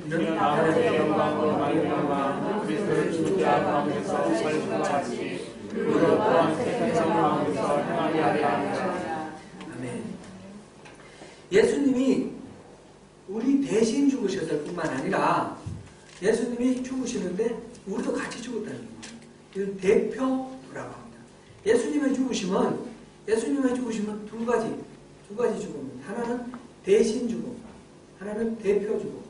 [SPEAKER 2] 이는 아버지의 영광과 많은 영광 그리스도의 주자 가운데서 살고 같이 그리고 또한 세상 가운데서 행하게 하려 함이라.
[SPEAKER 1] 아멘. 예수님이 우리 대신 죽으셨을 뿐만 아니라 예수님이 죽으시는데 우리도 같이 죽었다는 겁니다. 이건 대표라고 합니다. 예수님의 죽으심은 두 가지 죽음입니다. 하나는 대신 죽음, 하나는 대표 죽음.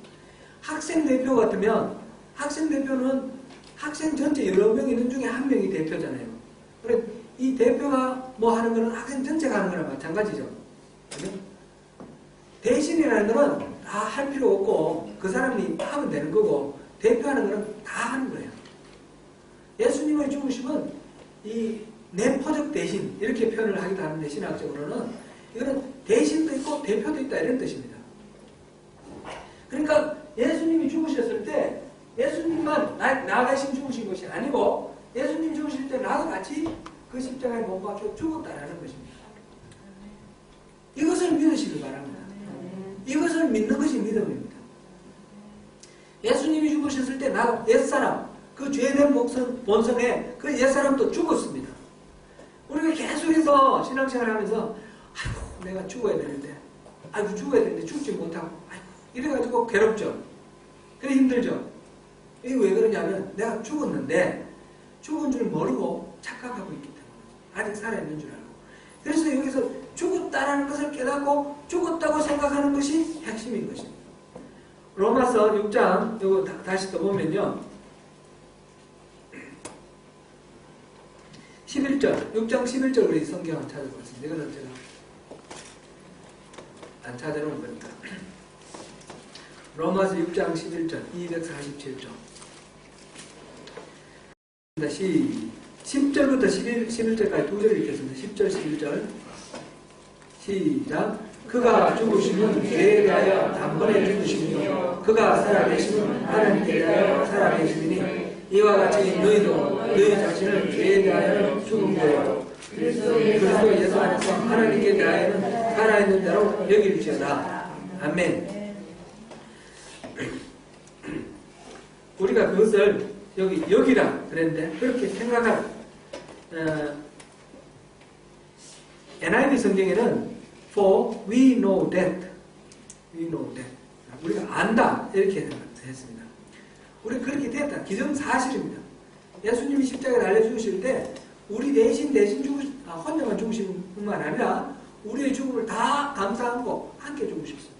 [SPEAKER 1] 학생 대표 같으면 학생 대표는 학생 전체 여러 명 있는 중에 한 명이 대표잖아요. 그래 이 대표가 뭐 하는 거는 학생 전체가 하는 거랑 마찬가지죠. 그죠? 대신이라는 거는 다 할 필요 없고 그 사람이 하면 되는 거고 대표하는 거는 다 하는 거예요. 예수님의 죽으심은 이 내포적 대신 이렇게 표현을 하기도 하는데 신학적으로는 이거는 대신도 있고 대표도 있다 이런 뜻입니다. 그러니까 예수님이 죽으셨을 때 예수님만 나 대신 죽으신 것이 아니고 예수님 죽으실 때 나도 같이 그 십자가에 못 박혀 죽었다라는 것입니다. 이것을 믿으시기 바랍니다. 이것을 믿는 것이 믿음입니다. 예수님이 죽으셨을 때 나 옛사람 그 죄된 본성에 그 옛사람도 죽었습니다. 우리가 계속해서 신앙생활 하면서 아이고 내가 죽어야 되는데 죽지 못하고 아이고 이래가지고 괴롭죠. 그래 힘들죠. 이게 왜 그러냐면 내가 죽었는데 죽은 줄 모르고 착각하고 있기 때문에 아직 살아있는 줄 알고 그래서 여기서 죽었다라는 것을 깨닫고 죽었다고 생각하는 것이 핵심인 것입니다. 로마서 6장 이거 다시 또 보면요 11절 6장 11절 우리 성경을 찾아보겠습니다. 이거는 제가 안 찾아놓은 거니까 로마서 6장 11절 247쪽 10절부터 11절까지 두 절 읽겠습니다. 10절 11절 시작. 그가 죽으시면 죄에 대하여 단번에 죽으시며 그가 살아계시면 하나님께 대하여 살아계시니 이와 같이 너희도 너희 자신을 죄에 대하여 죽은 거요 그리스도 예수 안에서 하나님께 대하여는 살아있는 자로 여길지어다. 아멘. 우리가 그것을 여기라 그랬는데 그렇게 생각하라. NIV 성경에는 For we know that 우리가 안다 이렇게 했습니다. 우리 그렇게 됐다. 기정사실입니다. 예수님이 십자가에 달려 죽으실 때 우리 대신 혼자만 죽으신 뿐만 아니라 우리의 죽음을 다 감사하고 함께 죽으셨습니다.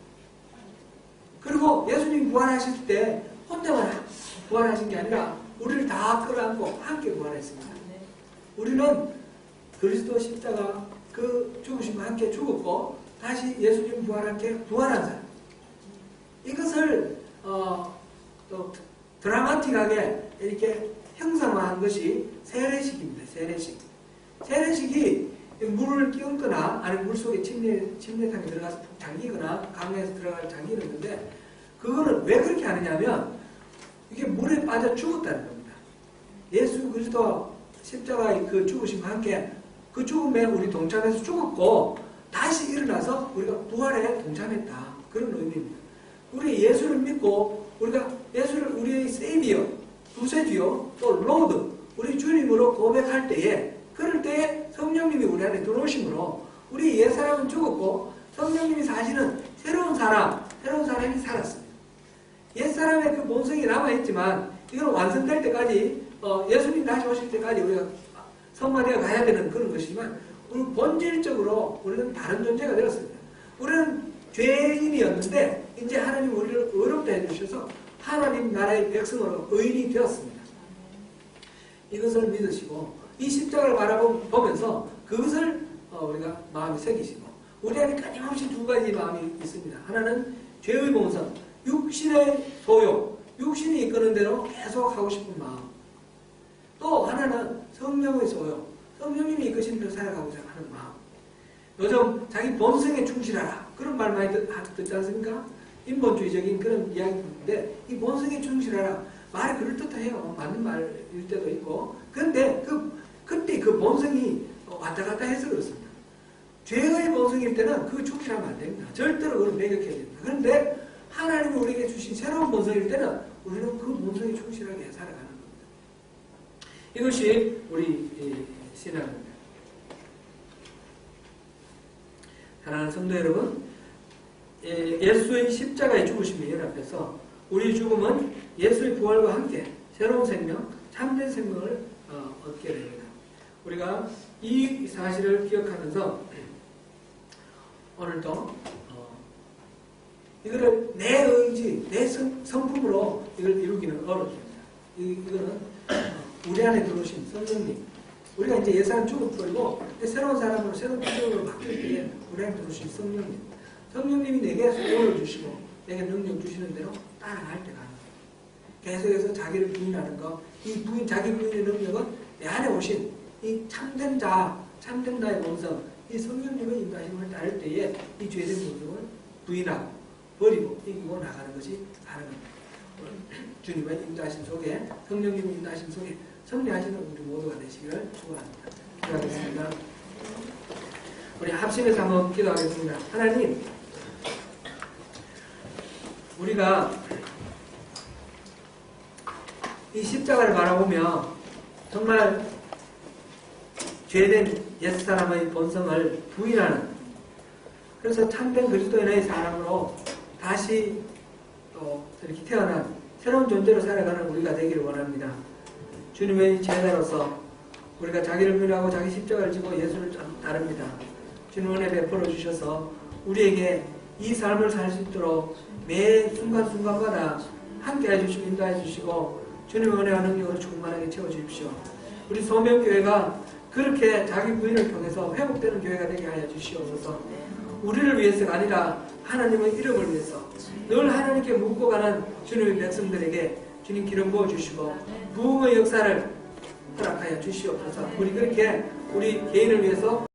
[SPEAKER 1] 그리고 예수님이 부활하실 때 혼자만 부활하신 게 아니라 우리를 다 끌어안고 함께 부활했습니다. 우리는 그리스도 십자가 그 죽으심과 함께 죽었고 다시 예수님 함께 부활한 사람. 이것을 또 드라마틱하게 이렇게 형상화한 것이 세례식입니다. 세례식. 재래식이 물을 끼얹거나 아니면 물속에 침례탕에 들어가서 푹 잠기거나 강에서 들어가서 잠기는 건데 그거는 왜 그렇게 하느냐면 이게 물에 빠져 죽었다는 겁니다. 예수 그리스도 십자가의 그 죽으심과 함께 그 죽음에 우리 동참해서 죽었고 다시 일어나서 우리가 부활에 동참했다. 그런 의미입니다. 우리 예수를 믿고 우리가 예수를 우리의 세이비어, 구세주요, 또 로드, 우리 주님으로 고백할 때에 그럴 때에 성령님이 우리 안에 들어오심으로 우리 옛사람은 죽었고 성령님이 사실은 새로운 사람이 살았습니다. 옛사람의 그 본성이 남아있지만 이건 완성될 때까지 예수님 다시 오실 때까지 우리가 성화되어 가야 되는 그런 것이지만 우리 본질적으로 우리는 다른 존재가 되었습니다. 우리는 죄인이었는데 이제 하나님 우리를 의롭다 해주셔서 하나님 나라의 백성으로 의인이 되었습니다. 이것을 믿으시고 이 십자가를 바라보면서 그것을 우리가 마음에 새기시고 우리 안에 끊임없이 두 가지 마음이 있습니다. 하나는 죄의 본성, 육신의 소욕, 육신이 이끄는 대로 계속 하고 싶은 마음. 또 하나는 성령의 소욕, 성령님이 이끄시는 대로 살아가고자 하는 마음. 요즘 자기 본성에 충실하라 그런 말 많이 듣지 않습니까? 인본주의적인 그런 이야기인데 이 본성에 충실하라 말이 그럴듯해요. 맞는 말일 때도 있고 그런데 그때 그 본성이 왔다 갔다 해서 그렇습니다. 죄의 본성일 때는 그 충실하면 안 됩니다. 절대로 그걸 매격해야 됩니다. 그런데 하나님이 우리에게 주신 새로운 본성일 때는 우리는 그 본성에 충실하게 살아가는 겁니다. 이것이 우리 신앙입니다. 사랑하는 성도 여러분, 예수의 십자가의 죽으심에 연합해서 우리 죽음은 예수의 부활과 함께 새로운 생명, 참된 생명을 얻게 됩니다. 우리가 이 사실을 기억하면서 오늘도 이거를 내 의지, 내 성품으로 이걸 이루기는 어렵습니다. 이거는 우리 안에 들어오신 성령님, 우리가 이제 옛사람 죽어버리고 새로운 사람으로 새로운 구조로 바뀔 때에 우리 안에 들어오신 성령님, 성령님이 내게 소원을 주시고 내게 능력 주시는 대로 따라갈 때가 계속해서 자기를 부인하는 것, 이 자기 부인의 능력은 내 안에 오신 이 참된 자, 참된 나의 본성, 이 성령님의 인도하심을 따를 때에 이 죄된 본성을 부인하고 버리고 이기고 나가는 것이 가능합니다. 주님의 인도하심 속에, 성령님의 인도하심 속에 승리하시는 우리 모두가 되시기를 축원합니다. 기도하겠습니다. 우리 합심해서 한번 기도하겠습니다. 하나님, 우리가 이 십자가를 바라보며 정말 죄된 옛사람의 본성을 부인하는, 그래서 참된 그리스도인의 사람으로 다시 또 이렇게 태어난 새로운 존재로 살아가는 우리가 되기를 원합니다. 주님의 제자로서 우리가 자기를 부인하고 자기 십자가를 지고 예수를 따릅니다. 주님 은혜 베풀어 주셔서 우리에게 이 삶을 살 수 있도록 매 순간순간마다 함께 해주시고 인도해 주시고 주님의 은혜와 능력으로 충만하게 채워주십시오. 우리 소명교회가 그렇게 자기 부인을 통해서 회복되는 교회가 되게 하여 주시옵소서. 우리를 위해서가 아니라 하나님의 이름을 위해서 늘 하나님께 묻고 가는 주님의 백성들에게 주님 기름 부어주시고 부흥의 역사를 허락하여 주시옵소서. 우리 그렇게 우리 개인을 위해서